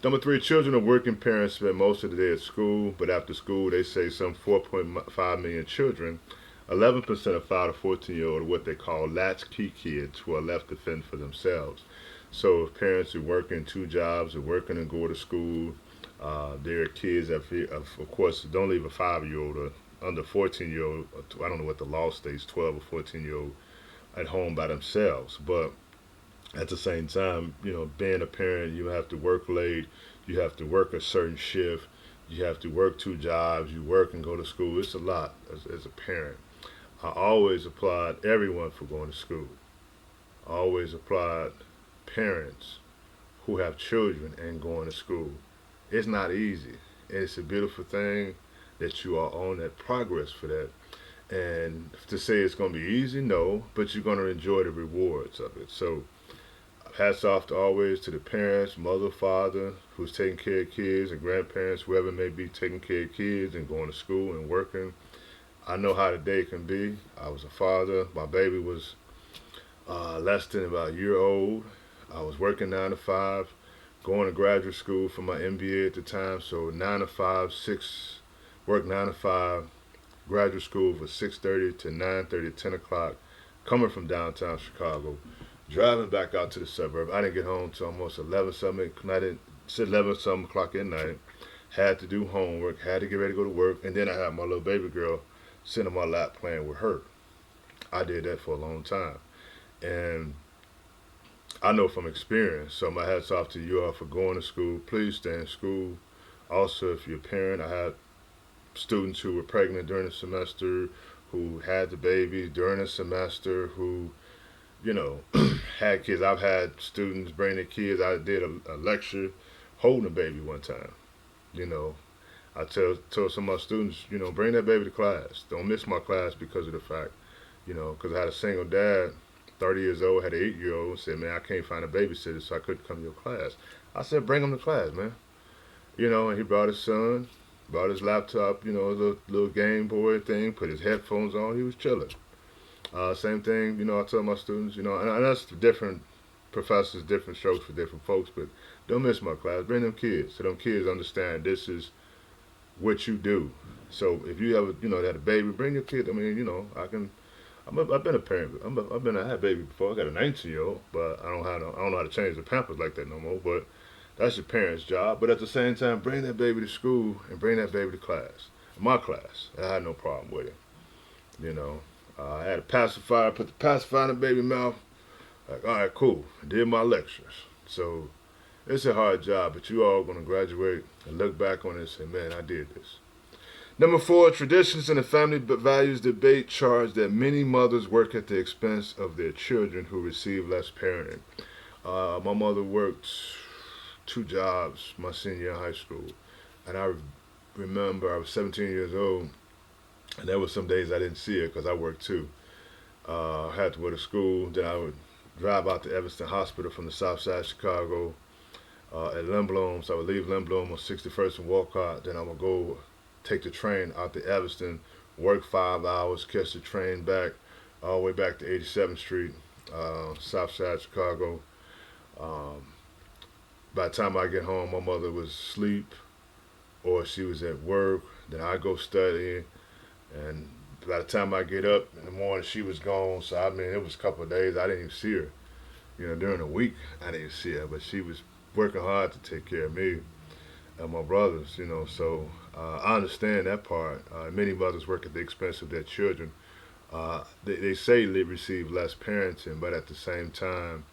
Number 3, children of working parents spend most of the day at school, but after school, they say some 4.5 million children, 11% of 5 to 14-year-old, are what they call latchkey kids who are left to fend for themselves. So if parents are working 2 jobs, are working and go to school, their kids, of course, don't leave a 5-year-old or under 14-year-old, I don't know what the law states, 12 or 14-year-old at home by themselves. But at the same time, being a parent, you have to work late, you have to work a certain shift, you have to work 2 jobs, you work and go to school. It's a lot as a parent. I always applaud everyone for going to school. I always applaud parents who have children and going to school. It's not easy. It's a beautiful thing that you are on that progress for that. And to say it's going to be easy, no, but you're going to enjoy the rewards of it. So hats off always to the parents, mother, father, who's taking care of kids, and grandparents, whoever may be taking care of kids and going to school and working. I know how the day can be. I was a father. My baby was less than about a year old. I was working 9 to 5, going to graduate school for my MBA at the time. So 9 to 5, work 9 to 5, graduate school for 6:30 to 9:30, 10 o'clock, coming from downtown Chicago, driving back out to the suburb. I didn't get home till almost 11 something. I didn't sit 11 something o'clock at night. Had to do homework, had to get ready to go to work, and then I had my little baby girl sitting on my lap playing with her. I did that for a long time. And I know from experience, so my hats off to you all for going to school. Please stay in school. Also, if you're a parent, I had students who were pregnant during the semester, who had the baby during the semester, who, had kids. I've had students bring their kids. I did a lecture holding a baby one time. I told some of my students, bring that baby to class. Don't miss my class because of the fact, because I had a single dad, 30 years old, had an 8-year-old, said, man, I can't find a babysitter, so I couldn't come to your class. I said, bring him to class, man. And he brought his son, brought his laptop, a little Game Boy thing, put his headphones on, he was chilling. Same thing, I tell my students, and that's different professors, different strokes for different folks, but don't miss my class. Bring them kids, so them kids understand this is what you do. So if you ever, had a baby, bring your kid. I mean, I've been a parent. I had a baby before. I got a 19-year-old, but I don't know how to change the Pampers like that no more. But that's your parents' job. But at the same time, bring that baby to school and bring that baby to class. My class, I had no problem with it. I had a pacifier. Put the pacifier in the baby's mouth. Like, all right, cool. I did my lectures. So it's a hard job, but you all going to graduate and look back on it and say, man, I did this. Number 4, traditions in the family values debate charge that many mothers work at the expense of their children who receive less parenting. My mother worked 2 jobs my senior year in high school, and I remember I was 17 years old, and there were some days I didn't see her because I worked too. I had to go to school, then I would drive out to Evanston Hospital from the south side of Chicago at Lindblom, so I would leave Lindblom on 61st and Walcott, then I would go take the train out to Evanston, work 5 hours, catch the train back, all the way back to 87th Street, south side Chicago. Um, by the time I get home, my mother was asleep or she was at work. Then I go study, and by the time I get up in the morning, she was gone. So I mean, it was a couple of days I didn't even see her. During the week I didn't see her, but she was working hard to take care of me and my brothers. So I understand that part. Many mothers work at the expense of their children. They say they receive less parenting, but at the same time,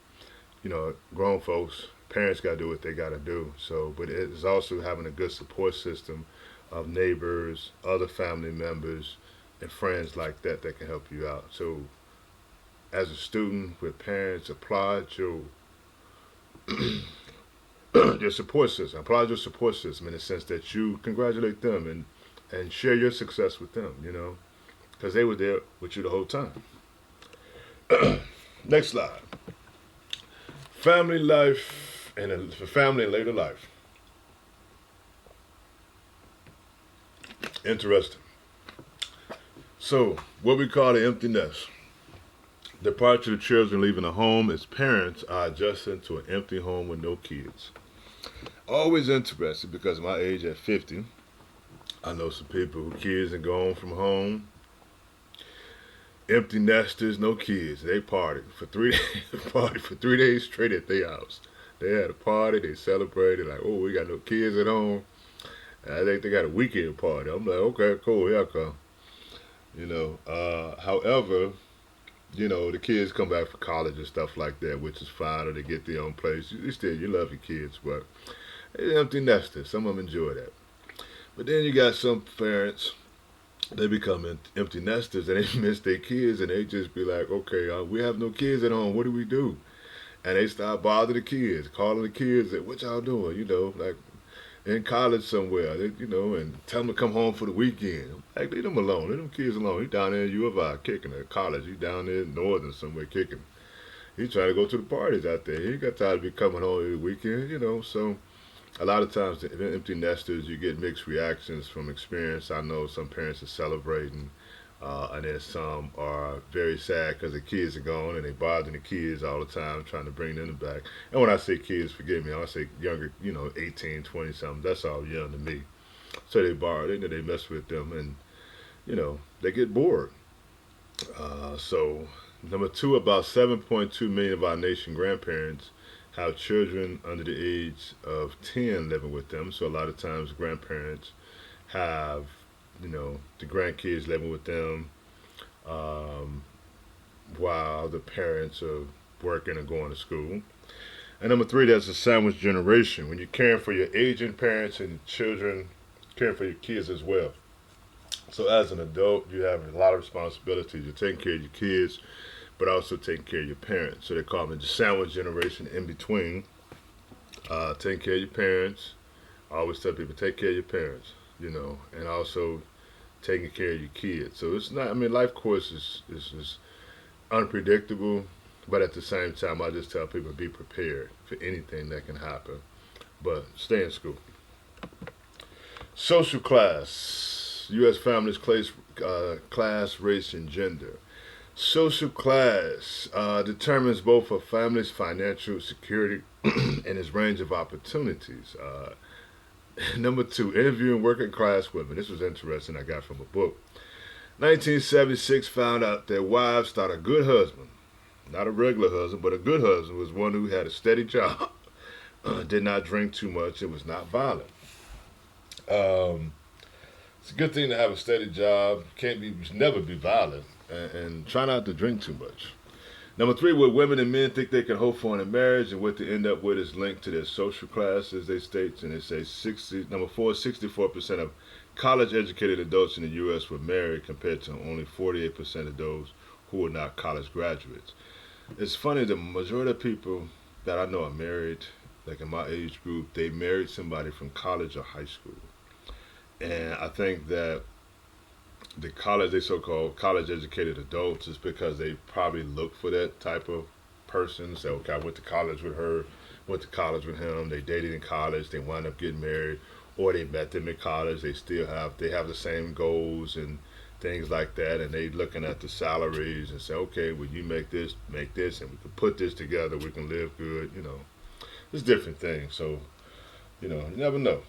grown folks, parents got to do what they got to do. So, but it's also having a good support system of neighbors, other family members, and friends like that that can help you out. So, as a student with parents, applaud your your support system. Applaud your support system in the sense that you congratulate them and share your success with them. Because they were there with you the whole time. Next slide. Family life and for family in later life. Interesting. So, what we call the empty nest. Departure of children leaving the home as parents are adjusting to an empty home with no kids. Always interested because my age at 50, I know some people who kids are gone from home. Empty nesters, no kids. They partied for 3 days. Party for 3 days straight at their house. They had a party. They celebrated like, oh, we got no kids at home. And I think they got a weekend party. I'm like, okay, cool, here I come. However, the kids come back for college and stuff like that, which is fine, or they get their own place. You love your kids, but they're empty nesters. Some of them enjoy that. But then you got some parents, they become empty nesters and they miss their kids and they just be like, okay, we have no kids at home. What do we do? And they start bothering the kids, calling the kids, what y'all doing? Like in college somewhere, and tell them to come home for the weekend. Like, leave them alone. Leave them kids alone. He down there in U of I kicking at college. He down there in Northern somewhere kicking. He trying to go to the parties out there. He ain't got time to be coming home every weekend, So a lot of times the empty nesters, you get mixed reactions from experience. I know some parents are celebrating, and then some are very sad because the kids are gone and they bothering the kids all the time trying to bring them back. And when I say kids, forgive me, I say younger, 18, 20 something. That's all young to me. So they borrow, they mess with them and, they get bored. So number 2, about 7.2 million of our nation grandparents have children under the age of 10 living with them. So a lot of times grandparents have, the grandkids living with them while the parents are working or going to school. And number 3, that's a sandwich generation. When you're caring for your aging parents and children, caring for your kids as well. So as an adult, you have a lot of responsibilities. You're taking care of your kids, but also taking care of your parents. So they call it the sandwich generation in between. Taking care of your parents. I always tell people, take care of your parents, and also taking care of your kids. So it's not, life course is unpredictable, but at the same time, I just tell people be prepared for anything that can happen. But stay in school. Social class, U.S. families, class, race, and gender. Social class determines both a family's financial security and its range of opportunities. Number 2, interviewing working class women. This was interesting, I got from a book. 1976 found out that wives thought a good husband, not a regular husband, but a good husband, was one who had a steady job, did not drink too much, and was not violent. It's a good thing to have a steady job. Never be violent, and try not to drink too much. Number three, what women and men think they can hope for in a marriage and what they end up with is linked to their social classes, they state. And they say number four, 64% of college-educated adults in the U.S. were married compared to only 48% of those who were not college graduates. It's funny, the majority of people that I know are married, like in my age group, they married somebody from college or high school. And I think that the college, they so-called college-educated adults, is because they probably look for that type of person. So, okay, I went to college with her, went to college with him. They dated in college. They wound up getting married, or they met them in college. They have the same goals and things like that. And they looking at the salaries and say, okay, well, you make this, and we can put this together. We can live good. It's different things. So, you never know.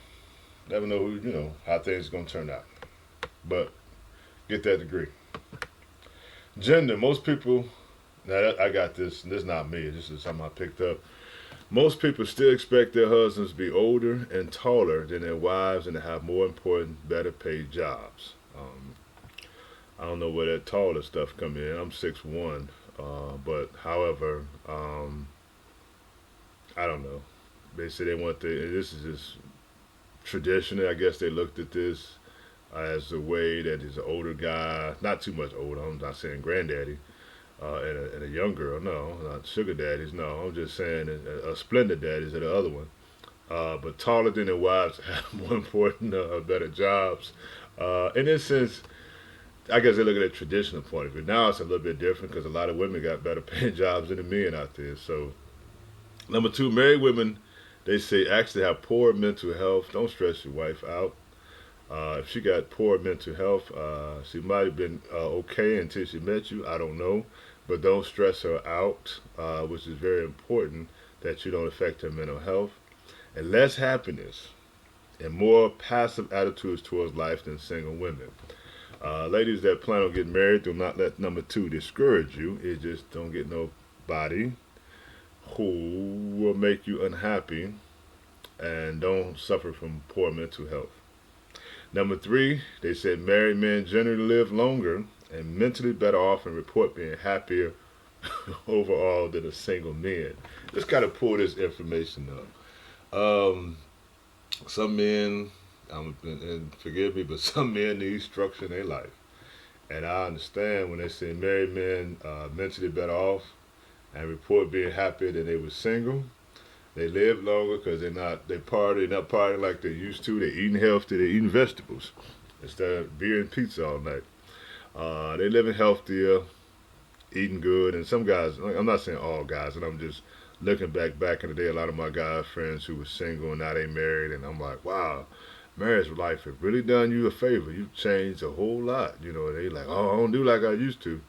Never know who, how things are gonna turn out. But get that degree. Gender. Most people, I got this, and this is not me, this is something I picked up. Most people still expect their husbands to be older and taller than their wives and to have more important, better paid jobs. I don't know where that taller stuff come in. I'm 6'1", but however, I don't know. They say they want this is just traditionally, I guess they looked at this as a way that is an older guy, not too much older, I'm not saying granddaddy, and a young girl, no, not sugar daddies, no, I'm just saying a splendid daddies are the other one. But taller than their wives have more important, better jobs. In this sense, I guess they look at a traditional point of view. Now it's a little bit different because a lot of women got better paying jobs than the men out there. So, number two, married women, they say actually have poor mental health. Don't stress your wife out. If she got poor mental health, she might have been okay until she met you. I don't know. But don't stress her out, which is very important that you don't affect her mental health. And less happiness and more passive attitudes towards life than single women. Ladies that plan on getting married, do not let number two discourage you. It just don't get nobody who will make you unhappy and don't suffer from poor mental health. Number three, they said married men generally live longer and mentally better off and report being happier overall than a single man. Just gotta pull this information up. Some men, and forgive me, but some men need structure in their life. And I understand when they say married men mentally better off and report being happier than they were single. They live longer because not partying like they used to. They're eating healthy. They're eating vegetables instead of beer and pizza all night. They living healthier, eating good. And some guys, I'm not saying all guys, and I'm just looking back in the day, a lot of my guy friends who were single and now they married, and I'm like, wow, marriage life has really done you a favor. You've changed a whole lot. They like, oh, I don't do like I used to.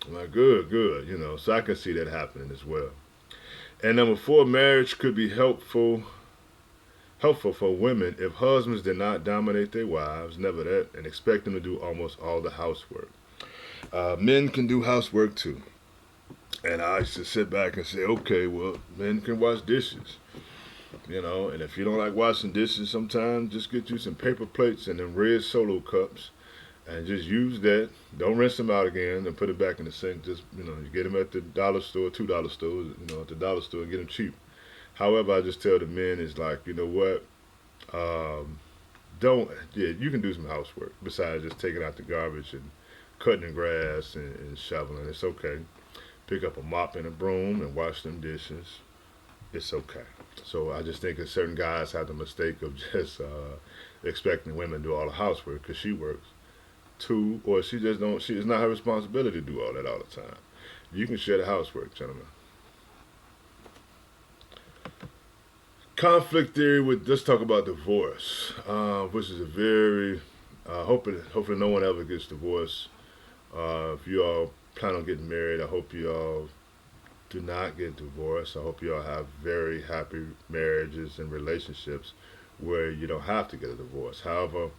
I'm like, good. So I can see that happening as well. And number four, marriage could be helpful for women if husbands did not dominate their wives, never that, and expect them to do almost all the housework. Men can do housework too. And I used to sit back and say, okay, well, men can wash dishes. And if you don't like washing dishes sometimes, just get you some paper plates and them red Solo cups and just use that. Don't rinse them out again and put it back in the sink. Just, you get them at the dollar store, $2 store, at the dollar store and get them cheap. However, I just tell the men is like, you know what? You can do some housework besides just taking out the garbage and cutting the grass and shoveling. It's okay. Pick up a mop and a broom and wash them dishes. It's okay. So I just think that certain guys have the mistake of just expecting women to do all the housework because she works. Two, or she just don't. It's not her responsibility to do all that all the time. You can share the housework, gentlemen. Conflict theory. Let's talk about divorce, which is a very hopefully no one ever gets divorced. If you all plan on getting married, I hope you all do not get divorced. I hope you all have very happy marriages and relationships where you don't have to get a divorce. However,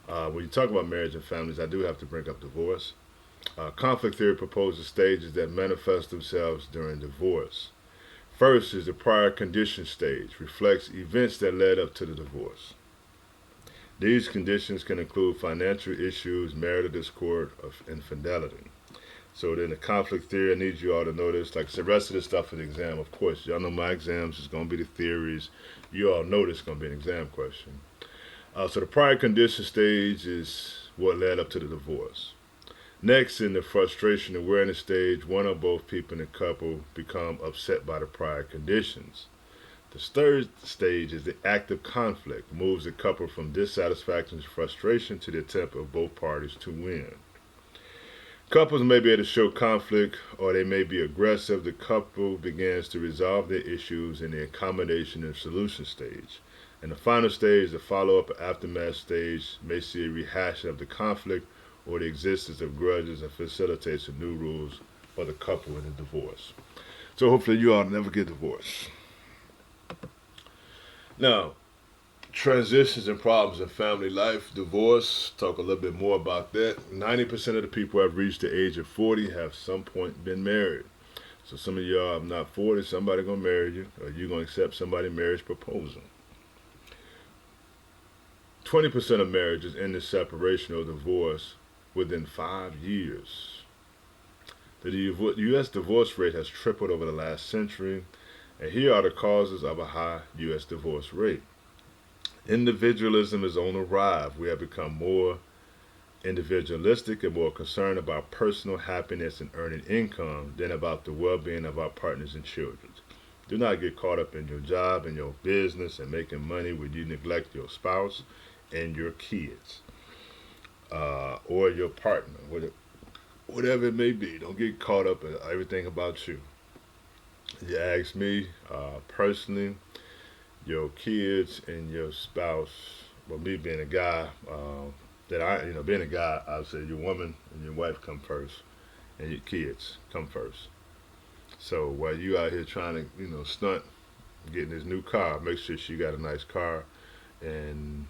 when you talk about marriage and families, I do have to bring up divorce. Conflict theory proposes stages that manifest themselves during divorce. First is the prior condition stage, reflects events that led up to the divorce. These conditions can include financial issues, marital discord, or infidelity. So then the conflict theory, I need you all to know this. Like the rest of this stuff is exam, of course. Y'all know my exams is going to be the theories. You all know this is going to be an exam question. So the prior condition stage is what led up to the divorce. Next, in the frustration awareness stage, one or both people in the couple become upset by the prior conditions. The third stage is the active conflict, moves the couple from dissatisfaction to frustration to the attempt of both parties to win. Couples may be able to show conflict or they may be aggressive. The couple begins to resolve their issues in the accommodation and solution stage. And the final stage, the follow-up or aftermath stage, may see a rehashing of the conflict or the existence of grudges and facilitates the new rules for the couple in the divorce. So hopefully you all never get divorced. Now, transitions and problems in family life, divorce, talk a little bit more about that. 90% of the people who have reached the age of 40 have some point been married. So some of y'all are not 40, somebody gonna marry you, or you gonna accept somebody's marriage proposal. 20% of marriages end in separation or divorce within 5 years. The U.S. divorce rate has tripled over the last century, and here are the causes of a high U.S. divorce rate. Individualism is on the rise. We have become more individualistic and more concerned about personal happiness and earning income than about the well-being of our partners and children. Do not get caught up in your job and your business and making money when you neglect your spouse and your kids or your partner, whatever it may be. Don't get caught up in everything about you. You ask me personally, your kids and your spouse. Well, me being a guy, being a guy, I would say your woman and your wife come first, and your kids come first. So while you out here trying to, stunt, getting this new car, make sure she got a nice car, and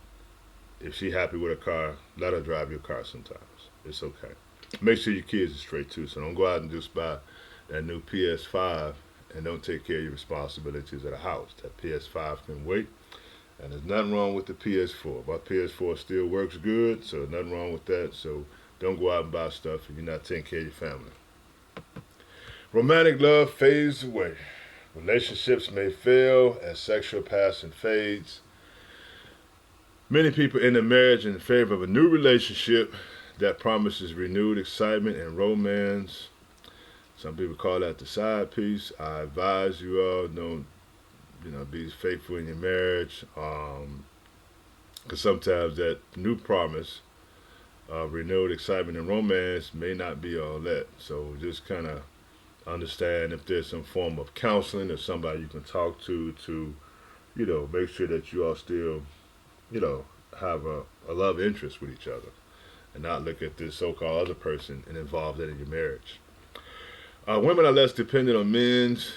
if she happy with her car, let her drive your car sometimes. It's okay. Make sure your kids are straight too. So don't go out and just buy that new PS5 and don't take care of your responsibilities at the house. That PS5 can wait. And there's nothing wrong with the PS4. My PS4 still works good, so nothing wrong with that. So don't go out and buy stuff if you're not taking care of your family. Romantic love fades away. Relationships may fail as sexual passion fades. Many people enter marriage in favor of a new relationship that promises renewed excitement and romance. Some people call that the side piece. I advise you all don't, be faithful in your marriage. Because sometimes that new promise of renewed excitement and romance may not be all that. So just kind of understand if there's some form of counseling or somebody you can talk to, make sure that you all still, have a love interest with each other and not look at this so-called other person and involve that in your marriage. Women are less dependent on men's.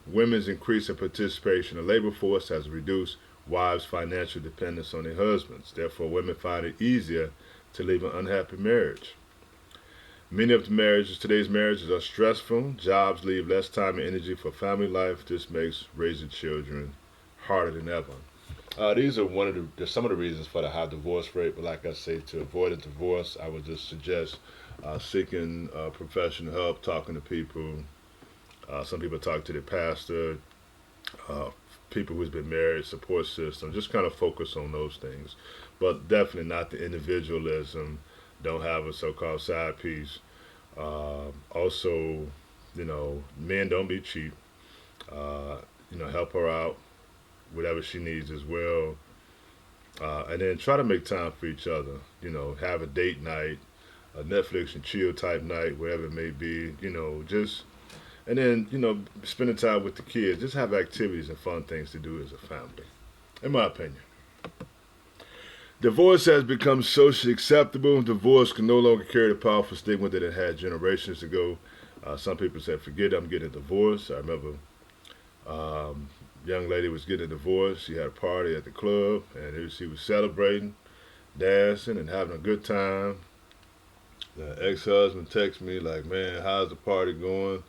Women's increase in participation in the labor force has reduced wives' financial dependence on their husbands. Therefore, women find it easier to leave an unhappy marriage. Many of today's marriages are stressful. Jobs leave less time and energy for family life. This makes raising children harder than ever. These are some of the reasons for the high divorce rate. But like I say, to avoid a divorce, I would just suggest seeking professional help, talking to people. Some people talk to their pastor, people who's been married, support system. Just kind of focus on those things, but definitely not the individualism. Don't have a so-called side piece. Also, men don't be cheap. Help her out, whatever she needs as well. And then try to make time for each other. Have a date night, a Netflix and chill type night, wherever it may be. And then, spending time with the kids. Just have activities and fun things to do as a family, in my opinion. Divorce has become socially acceptable. Divorce can no longer carry the powerful stigma that it had generations ago. Some people said, forget it, I'm getting a divorce. I remember young lady was getting a divorce. She had a party at the club, and she was celebrating, dancing, and having a good time. The ex-husband texted me like, man, how's the party going?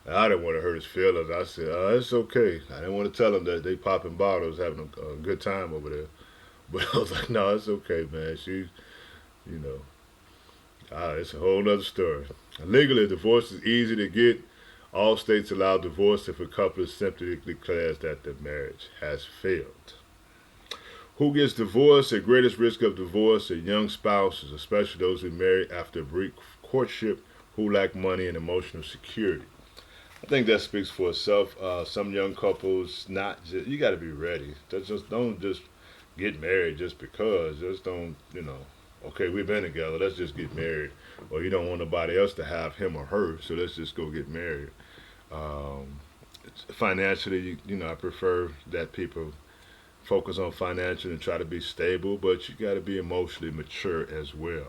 And I didn't want to hurt his feelings. I said, it's okay. I didn't want to tell him that they popping bottles, having a good time over there. But I was like, no, it's okay, man. She's, It's a whole other story. Legally, divorce is easy to get. All states allow divorce if a couple simply declares that the marriage has failed. Who gets divorced? At greatest risk of divorce are young spouses, especially those who marry after a brief courtship, who lack money and emotional security. I think that speaks for itself. Some young couples, not just, you got to be ready. Just don't just get married just because. Just don't, okay, we've been together, let's just get married. Or you don't want nobody else to have him or her, so let's just go get married. Um, Financially, I prefer that people focus on financial and try to be stable, but you got to be emotionally mature as well.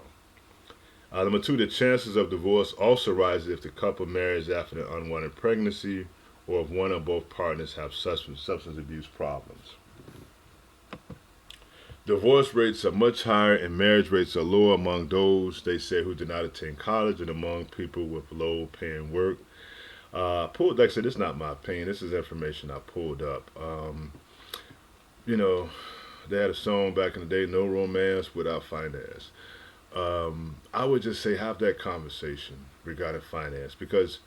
Number two, the chances of divorce also rise if the couple marries after an unwanted pregnancy or if one or both partners have substance abuse problems. Divorce rates are much higher and marriage rates are lower among those, they say, who did not attend college and among people with low paying work. Like I said, this is not my opinion. This is information I pulled up. You know, they had a song back in the day, "No Romance Without Finance." I would just say have that conversation regarding finance because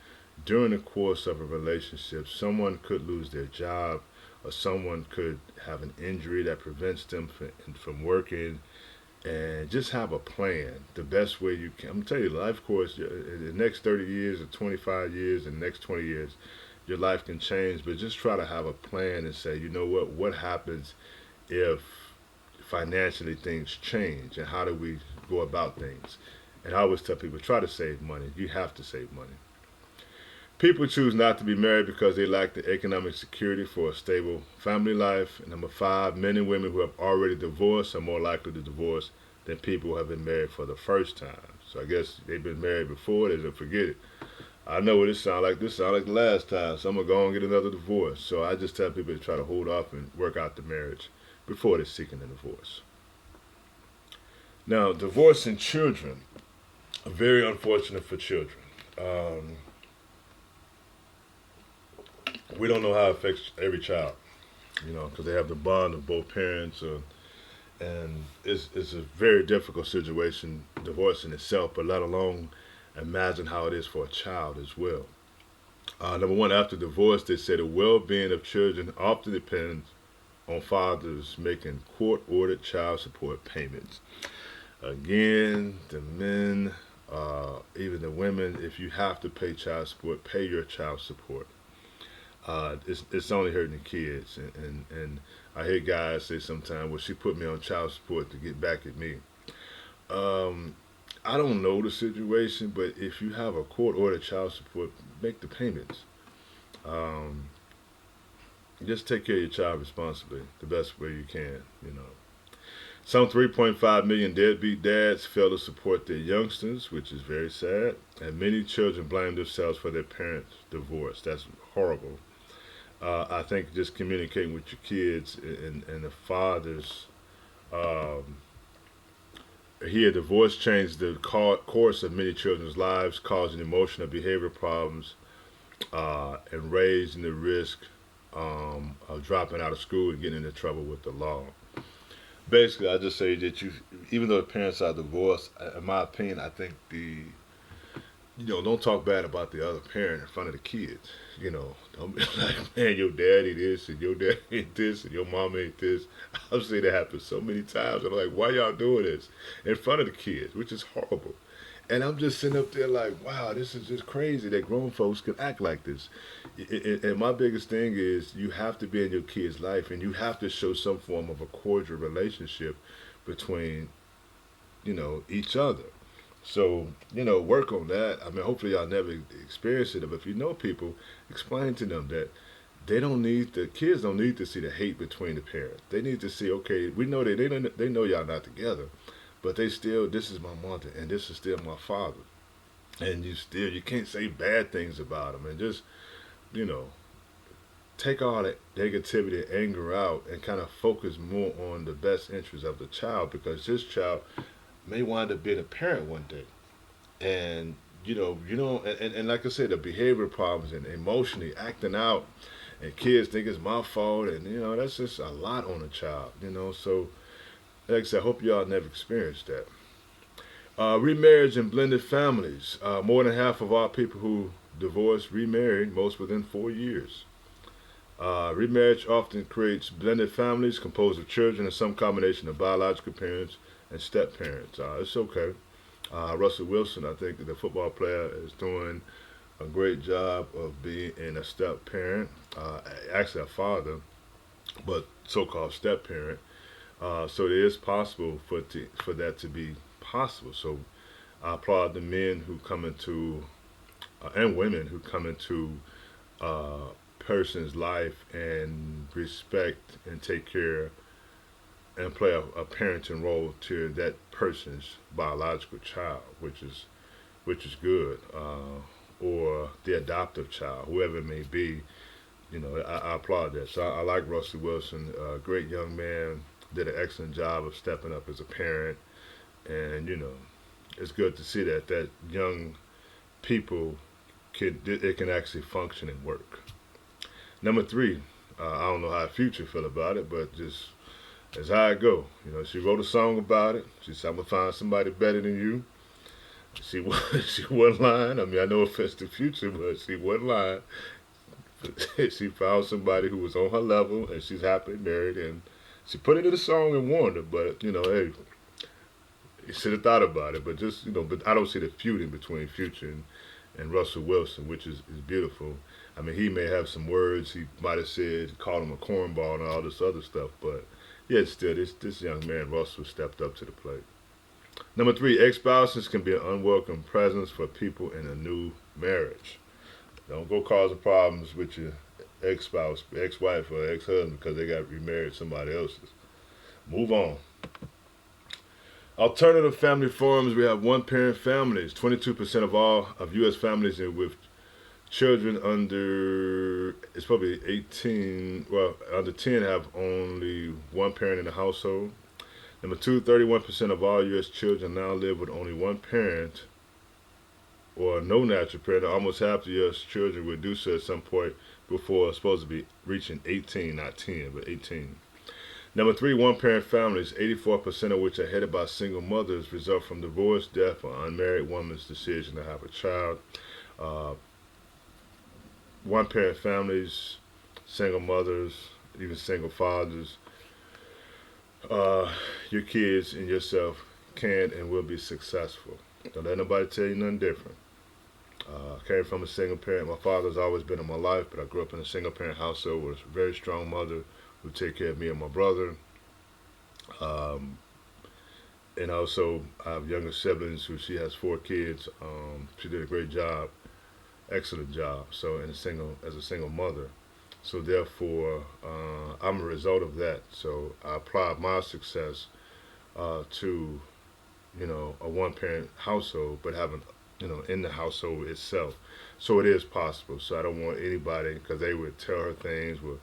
during the course of a relationship, someone could lose their job or someone could have an injury that prevents them from working and just have a plan the best way you can. I'm telling you, life course, in the next 30 years or 25 years, in the next 20 years, your life can change, but just try to have a plan and say, you know what happens if financially things change and how do we go about things. And I always tell people, try to save money. You have to save money. People choose not to be married because they lack the economic security for a stable family life. And number five, men and women who have already divorced are more likely to divorce than people who have been married for the first time. So I guess they've been married before, they just forget it. I know what this sounds like. This sounds like the last time, so I'm going to go and get another divorce. So I just tell people to try to hold off and work out the marriage before they're seeking a divorce. Now, divorcing children are very unfortunate for children. Um, we don't know how it affects every child, because they have the bond of both parents, and it's a very difficult situation, divorce in itself, but let alone imagine how it is for a child as well. Number one, after divorce, they say the well-being of children often depends on fathers making court-ordered child support payments. Again, the men, even the women, if you have to pay child support, pay your child support. It's only hurting the kids, and I hear guys say sometimes, "Well, she put me on child support to get back at me." Um, I don't know the situation, but if you have a court-ordered child support, make the payments. Um, just take care of your child responsibly, the best way you can. Some 3.5 million deadbeat dads fail to support their youngsters, which is very sad. And many children blame themselves for their parents' divorce. That's horrible. I think just communicating with your kids and the fathers. Um, Here, divorce changed the course of many children's lives, causing emotional behavior problems and raising the risk of dropping out of school and getting into trouble with the law. Basically, I just say that even though the parents are divorced, in my opinion, I think don't talk bad about the other parent in front of the kids. Don't be like, man, your daddy this and your dad ain't this and your mom ain't this. I've seen it happen so many times. I'm like, why y'all doing this in front of the kids, which is horrible. And I'm just sitting up there like, wow, this is just crazy that grown folks can act like this. And my biggest thing is you have to be in your kid's life and you have to show some form of a cordial relationship between, each other. So, work on that. I mean, hopefully y'all never experience it, but if you know people, explain to them that the kids don't need to see the hate between the parents. They need to see, okay, we know they know y'all not together, but they still, this is my mother and this is still my father. And you can't say bad things about them and just, you know, take all that negativity and anger out and kind of focus more on the best interest of the child because this child may wind up being a parent one day. And and like I said, the behavior problems and emotionally acting out and kids think it's my fault and that's just a lot on a child. So like I said, I hope y'all never experienced that. Remarriage and blended families. More than half of all people who divorce remarry, most within 4 years. Remarriage often creates blended families composed of children and some combination of biological parents and step parents. It's okay. Russell Wilson, I think the football player, is doing a great job of being a step parent, actually a father, but so-called step parent. So it is possible for that to be possible. So I applaud the men who come into and women who come into a person's life and respect and take care and play a parenting role to that person's biological child, which is good, or the adoptive child, whoever it may be. I applaud that. So I like Russell Wilson, a great young man, did an excellent job of stepping up as a parent, and it's good to see that young people can actually function and work. Number three, I don't know how Future feel about it, but just that's how it go. She wrote a song about it. She said, "I'm gonna find somebody better than you." She she wasn't lying. I mean, I know it fits the Future, but she wasn't lying. She found somebody who was on her level, and she's happily married, and she put it in the song and warned her. But hey, you should have thought about it. But just but I don't see the feuding between Future and Russell Wilson, which is beautiful. I mean, he may have some words he might have said, called him a cornball and all this other stuff, but yet still, this young man, Russell, stepped up to the plate. Number three, ex-spouses can be an unwelcome presence for people in a new marriage. Don't go causing problems with your ex-spouse, ex-wife, or ex-husband because they got remarried to somebody else's. Move on. Alternative family forms, we have one-parent families. 22% of all of U.S. families with children under, it's probably 18, well, under 10 have only one parent in the household. Number two, 31% of all U.S. children now live with only one parent or no natural parent. Almost half the U.S. children will do so at some point before supposed to be reaching 18, not 10, but 18. Number three, one-parent families, 84% of which are headed by single mothers, result from divorce, death, or unmarried woman's decision to have a child. One-parent families, single mothers, even single fathers, your kids and yourself can and will be successful. Don't let nobody tell you nothing different. I came from a single parent. My father's always been in my life, but I grew up in a single parent household with a very strong mother who take care of me and my brother. And also, I have younger siblings who she has 4 kids. She did a great job, excellent job. So, as a single mother, so therefore, I'm a result of that. So I applied my success to, a one-parent household, but having, in the household itself. So it is possible. So I don't want anybody, because they would tell her things. Well,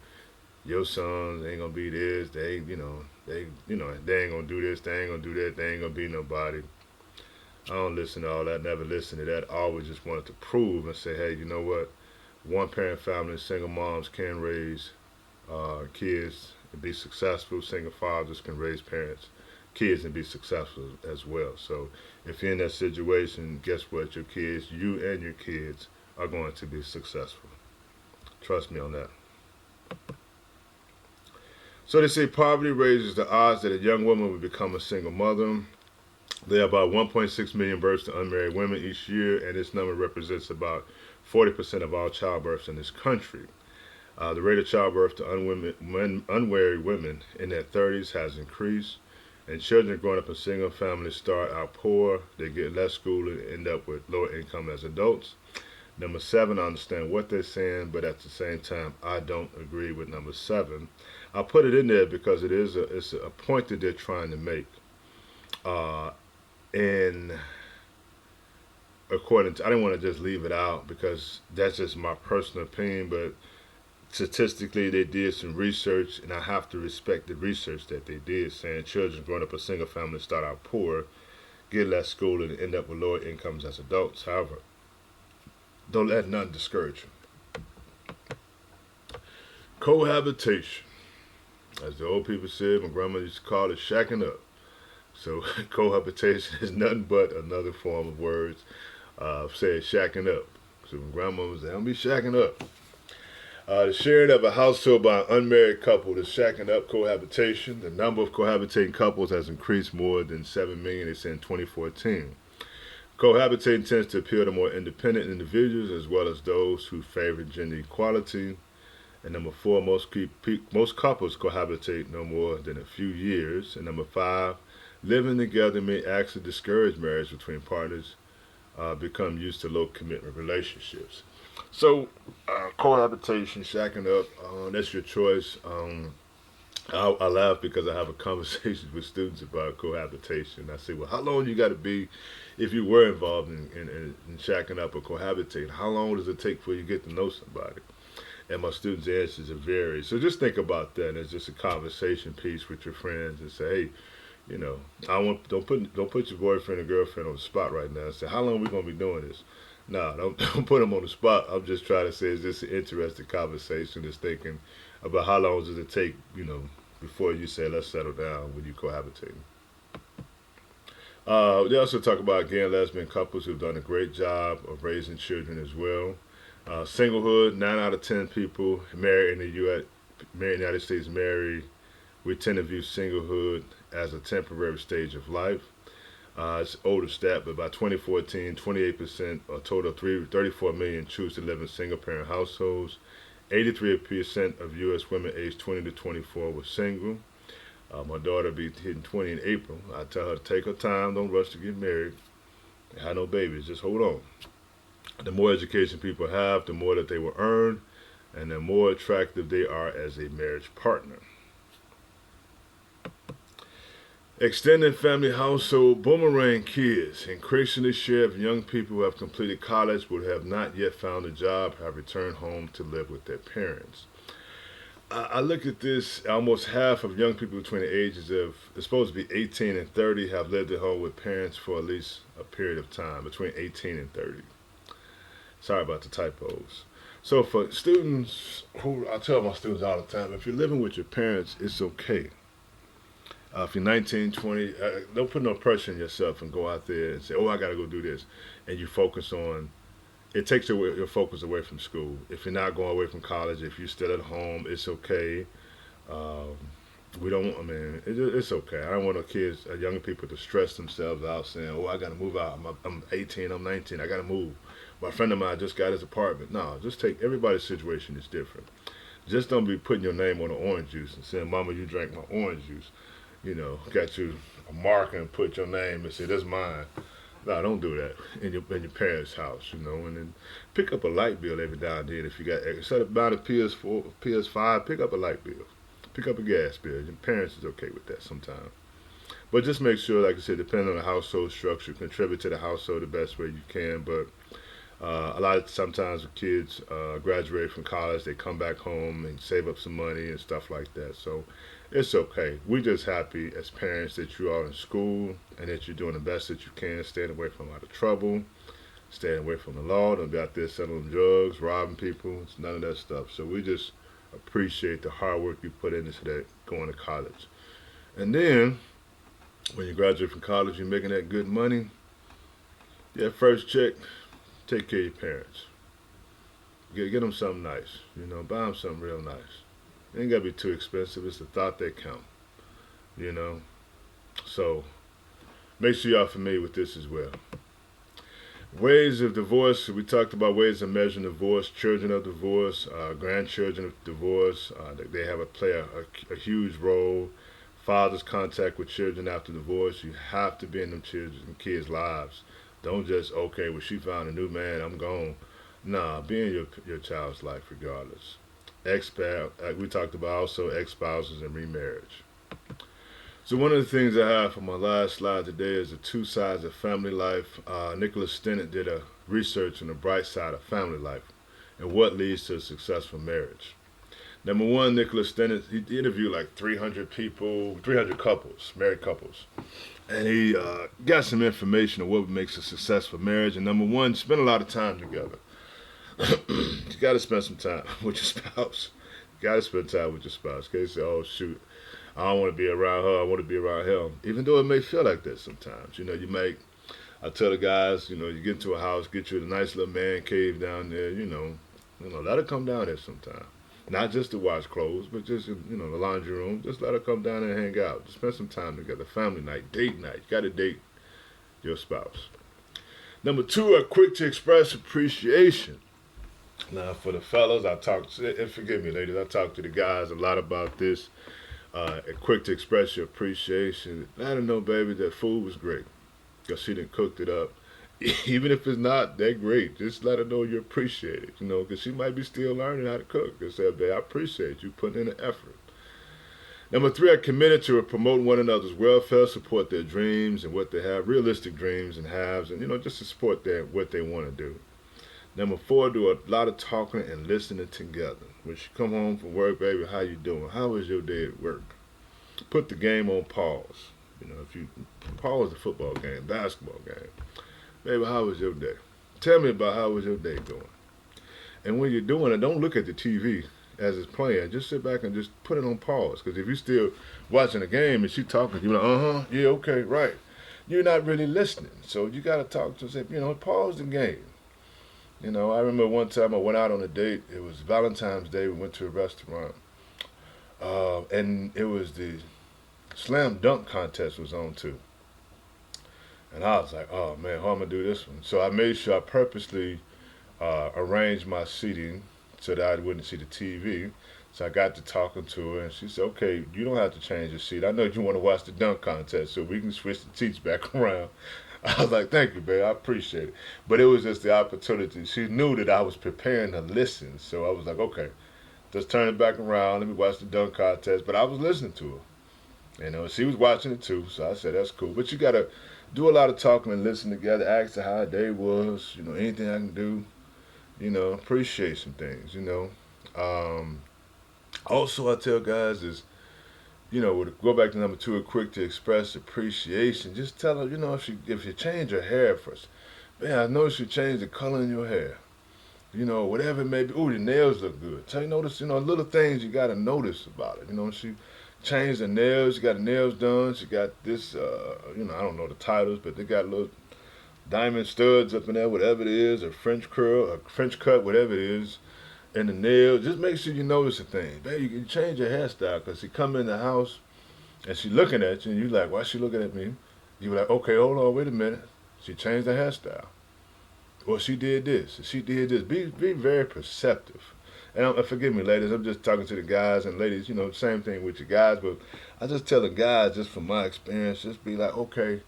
your sons ain't gonna be this. They ain't gonna do this. They ain't gonna do that. They ain't gonna be nobody. I don't listen to all that. Never listen to that. I always just wanted to prove and say, hey, you know what? One-parent families, single moms can raise kids and be successful. Single fathers can raise kids and be successful as well. So if you're in that situation, guess what? You and your kids are going to be successful. Trust me on that. So they say poverty raises the odds that a young woman will become a single mother. There are about 1.6 million births to unmarried women each year, and this number represents about 40% of all childbirths in this country. The rate of childbirth to unmarried women in their 30s has increased, and children growing up in single families start out poor. They get less schooling and end up with lower income as adults. Number 7, I understand what they're saying, but at the same time, I don't agree with number 7. I'll put it in there because it's a point that they're trying to make. And according to, I didn't want to just leave it out because that's just my personal opinion, but statistically they did some research, and I have to respect the research that they did, saying children growing up in single families start out poor, get less schooling, and end up with lower incomes as adults. However, don't let nothing discourage you. Cohabitation. As the old people said, my grandma used to call it shacking up. So cohabitation is nothing but another form of words saying shacking up. So when grandma was there, don't be shacking up. The sharing of a household by an unmarried couple is shacking up cohabitation. The number of cohabitating couples has increased more than 7 million, they said, in 2014. Cohabitating tends to appeal to more independent individuals as well as those who favor gender equality. And number four, most couples cohabitate no more than a few years. And number five, living together may actually discourage marriage between partners become used to low commitment relationships. So, cohabitation, shacking up, that's your choice. I laugh because I have a conversation with students about cohabitation. I say, well, how long you got to be if you were involved in shacking up or cohabitating? How long does it take for you to get to know somebody? And my students' answers are varied. So just think about that as just a conversation piece with your friends and say, hey, don't put your boyfriend or girlfriend on the spot right now. Say, how long are we gonna be doing this? No, don't put them on the spot. I'm just trying to say, is this an interesting conversation? Is thinking about how long does it take, before you say let's settle down when you cohabitating. They also talk about gay and lesbian couples who've done a great job of raising children as well. Singlehood, 9 out of 10 people married in the United States marry. We tend to view singlehood as a temporary stage of life. It's an older stat, but by 2014, 28%, a total of 34 million, choose to live in single-parent households. 83% of U.S. women aged 20 to 24 were single. My daughter will be hitting 20 in April. I tell her to take her time, don't rush to get married. Have no babies, just hold on. The more education people have, the more that they will earn, and the more attractive they are as a marriage partner. Extended family household, Boomerang kids, increasing the share of young people who have completed college but have not yet found a job have returned home to live with their parents. I look at this, almost half of young people between the ages of, it's supposed to be 18 and 30, have lived at home with parents for at least a period of time, between 18 and 30. Sorry about the typos. So for students, I tell my students all the time, if you're living with your parents, it's okay. If you're 19, 20, don't put no pressure on yourself and go out there and say, oh, I got to go do this. And you focus on, it takes your focus away from school. If you're not going away from college, if you're still at home, it's okay. It's okay. I don't want no kids, young people to stress themselves out saying, oh, I got to move out. I'm 18, I'm 19, I got to move. My friend of mine just got his apartment. No, just take, everybody's situation is different. Just don't be putting your name on the orange juice and saying, Mama, you drank my orange juice. Got you a marker and put your name and say, that's mine. No, don't do that in your parents' house, and then pick up a light bill every now and then if you got, instead of buying a PS4, PS5, pick up a light bill. Pick up a gas bill. Your parents is okay with that sometimes. But just make sure, like I said, depending on the household structure, contribute to the household the best way you can. But sometimes the kids graduate from college, they come back home and save up some money and stuff like that. So it's okay. We're just happy as parents that you are in school and that you're doing the best that you can, staying away from a lot of trouble, staying away from the law, don't be out there selling drugs, robbing people. It's none of that stuff. So we just appreciate the hard work you put into that going to college. And then when you graduate from college, you're making that good money. That first check, take care of your parents. Get them something nice. Buy them something real nice. It ain't got to be too expensive. It's the thought that count. So make sure y'all familiar with this as well. Ways of divorce. We talked about ways of measuring divorce, children of divorce, grandchildren of divorce. They play a huge role. Fathers' contact with children after divorce. You have to be in them children and kids' lives. Don't just, okay, well, she found a new man, I'm gone. Nah, be in your child's life regardless. We talked about also ex-spouses and remarriage. So one of the things I have for my last slide today is the two sides of family life. Nicholas Stennett did a research on the bright side of family life and what leads to a successful marriage. Number one, Nicholas Stennett, he interviewed like 300 couples, married couples. And he got some information on what makes a successful marriage. And number one, spend a lot of time together. You got to spend some time with your spouse. You got to spend time with your spouse. Okay, say, oh shoot, I don't want to be around her. I want to be around him. Even though it may feel like that sometimes. I tell the guys, you get into a house, get you a nice little man cave down there, let her come down there sometime. Not just to wash clothes, but just, the laundry room. Just let her come down there and hang out. Just spend some time together. Family night, date night. You got to date your spouse. Number 2, are quick to express appreciation. Now, for the fellas, and forgive me, ladies, I talk to the guys a lot about this. Quick to express your appreciation. Let her know, baby, that food was great. Because she done cooked it up. Even if it's not that great, just let her know you appreciate it, because she might be still learning how to cook. Just say, babe, I appreciate you putting in the effort. Number 3, are committed to promoting one another's welfare, support their dreams and what they have, realistic dreams and haves, and, just to support what they want to do. Number 4, do a lot of talking and listening together. When you come home from work, baby, how you doing? How was your day at work? Put the game on pause. If you pause the football game, basketball game, baby, how was your day? Tell me about how was your day going. And when you're doing it, don't look at the TV as it's playing. Just sit back and just put it on pause. Because if you're still watching the game and she's talking, you're like, yeah, okay, right. You're not really listening. So you got to talk to her, say, pause the game. I remember one time I went out on a date. It was Valentine's Day. We went to a restaurant. And it was the slam dunk contest was on too. And I was like, oh man, how am I going to do this one? So I made sure I purposely arranged my seating so that I wouldn't see the TV. So I got to talking to her and she said, okay, you don't have to change your seat. I know you want to watch the dunk contest so we can switch the seats back around. I was like, thank you, babe. I appreciate it. But it was just the opportunity. She knew that I was preparing to listen. So I was like, okay, just turn it back around. Let me watch the dunk contest. But I was listening to her. She was watching it too. So I said, that's cool. But you got to do a lot of talking and listen together. Ask her how her day was. Anything I can do. Appreciate some things, Also, I tell guys is, go back to number 2, quick to express appreciation. Just tell her, if you change your hair first, man, I noticed you changed the color in your hair. Whatever it may be. Ooh, your nails look good. Tell you notice, little things you got to notice about it. She changed her nails. She got her nails done. She got this, I don't know the titles, but they got little diamond studs up in there, whatever it is, a French curl, a French cut, whatever it is. And the nails, just make sure you notice the thing. Baby, you change your hairstyle because she come in the house and she looking at you and you like, why she looking at me? You be like, okay, hold on, wait a minute. She changed her hairstyle. Or she did this. She did this. Be very perceptive. And forgive me, ladies, I'm just talking to the guys and ladies, same thing with you guys. But I just tell the guys, just from my experience, just be like, okay,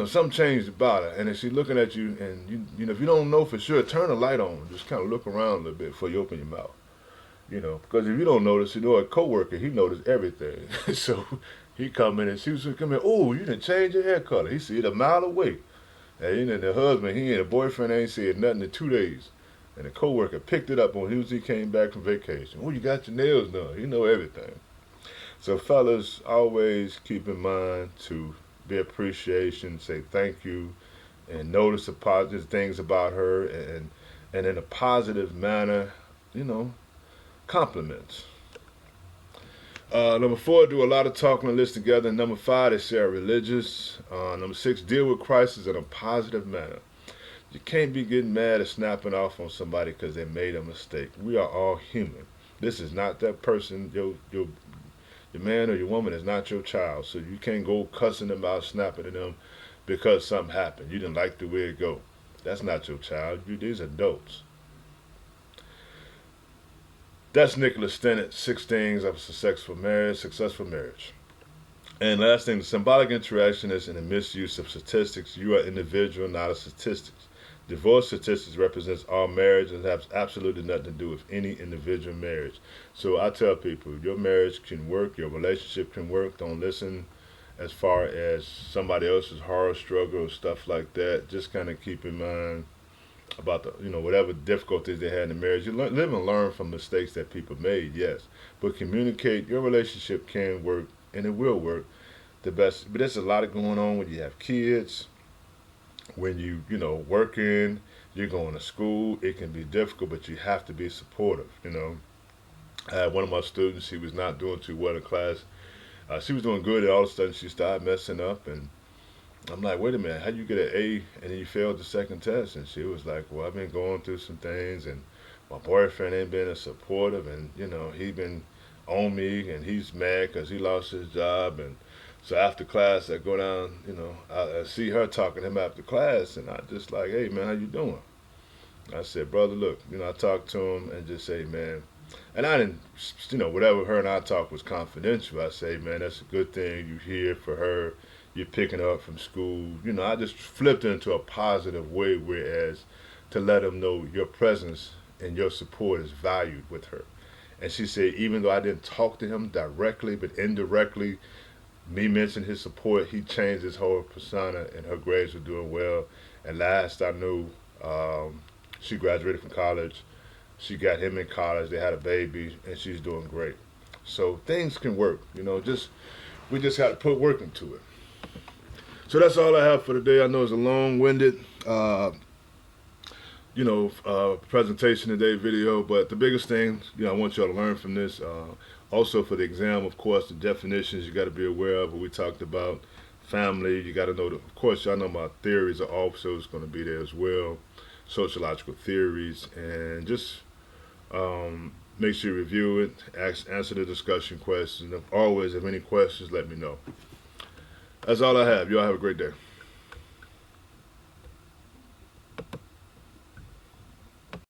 something changed about her, and if she's looking at you, and if you don't know for sure, turn the light on. Just kind of look around a little bit before you open your mouth. Because if you don't notice, a coworker, he noticed everything. So he come in and she was come in. Oh, you didn't change your hair color. He see it a mile away. And the husband, he and the boyfriend ain't said nothing in 2 days. And the coworker picked it up when he came back from vacation. Oh, you got your nails done. He know everything. So fellas, always keep in mind to be appreciation, say thank you, and notice the positive things about her, and in a positive manner, compliments. Number 4, do a lot of talking and listen together. Number 5, they share religious. Number 6, deal with crisis in a positive manner. You can't be getting mad or snapping off on somebody because they made a mistake. We are all human. This is not that person. Your man or your woman is not your child, so you can't go cussing them out, snapping at them because something happened. You didn't like the way it go. That's not your child. These adults. That's Nicholas Stennett, 6 Things of a Successful Marriage. And last thing, the symbolic interaction is in the misuse of statistics. You are individual, not a statistics. Divorce statistics represents all marriage and has absolutely nothing to do with any individual marriage. So I tell people, your marriage can work, your relationship can work. Don't listen as far as somebody else's horror struggle or stuff like that. Just kind of keep in mind about the, whatever difficulties they had in the marriage. You live and learn from mistakes that people made, yes. But communicate. Your relationship can work, and it will work the best. But there's a lot of going on when you have kids, when you working, you're going to school. It can be difficult, but you have to be supportive, I had one of my students, he was not doing too well in class. She was doing good, and all of a sudden she started messing up. And I'm like, wait a minute, how you get an A and then you failed the second test? And she was like, well, I've been going through some things, and my boyfriend ain't been as supportive, and he been on me, and he's mad because he lost his job. And so after class, I go down, I see her talking to him after class, and I just like, hey man, how you doing? I said, brother, look, I talked to him and just say, man, and I didn't, whatever her and I talked was confidential. I say, man, that's a good thing you here for her. You're picking her up from school. I just flipped it into a positive way, whereas to let them know your presence and your support is valued with her. And she said, even though I didn't talk to him directly, but indirectly, me mentioning his support, he changed his whole persona, and her grades were doing well. And last I knew, she graduated from college. She got him in college. They had a baby, and she's doing great. So things can work. Just we just got to put work into it. So that's all I have for today. I know it's a long-winded, presentation today video, but the biggest thing, I want y'all to learn from this. Also for the exam, of course, the definitions you got to be aware of. What we talked about, family. You got to know. Of course, y'all know my theories are also going to be there as well. Sociological theories, and just make sure you review it, answer the discussion questions. If any questions, let me know. That's all I have. Y'all have a great day.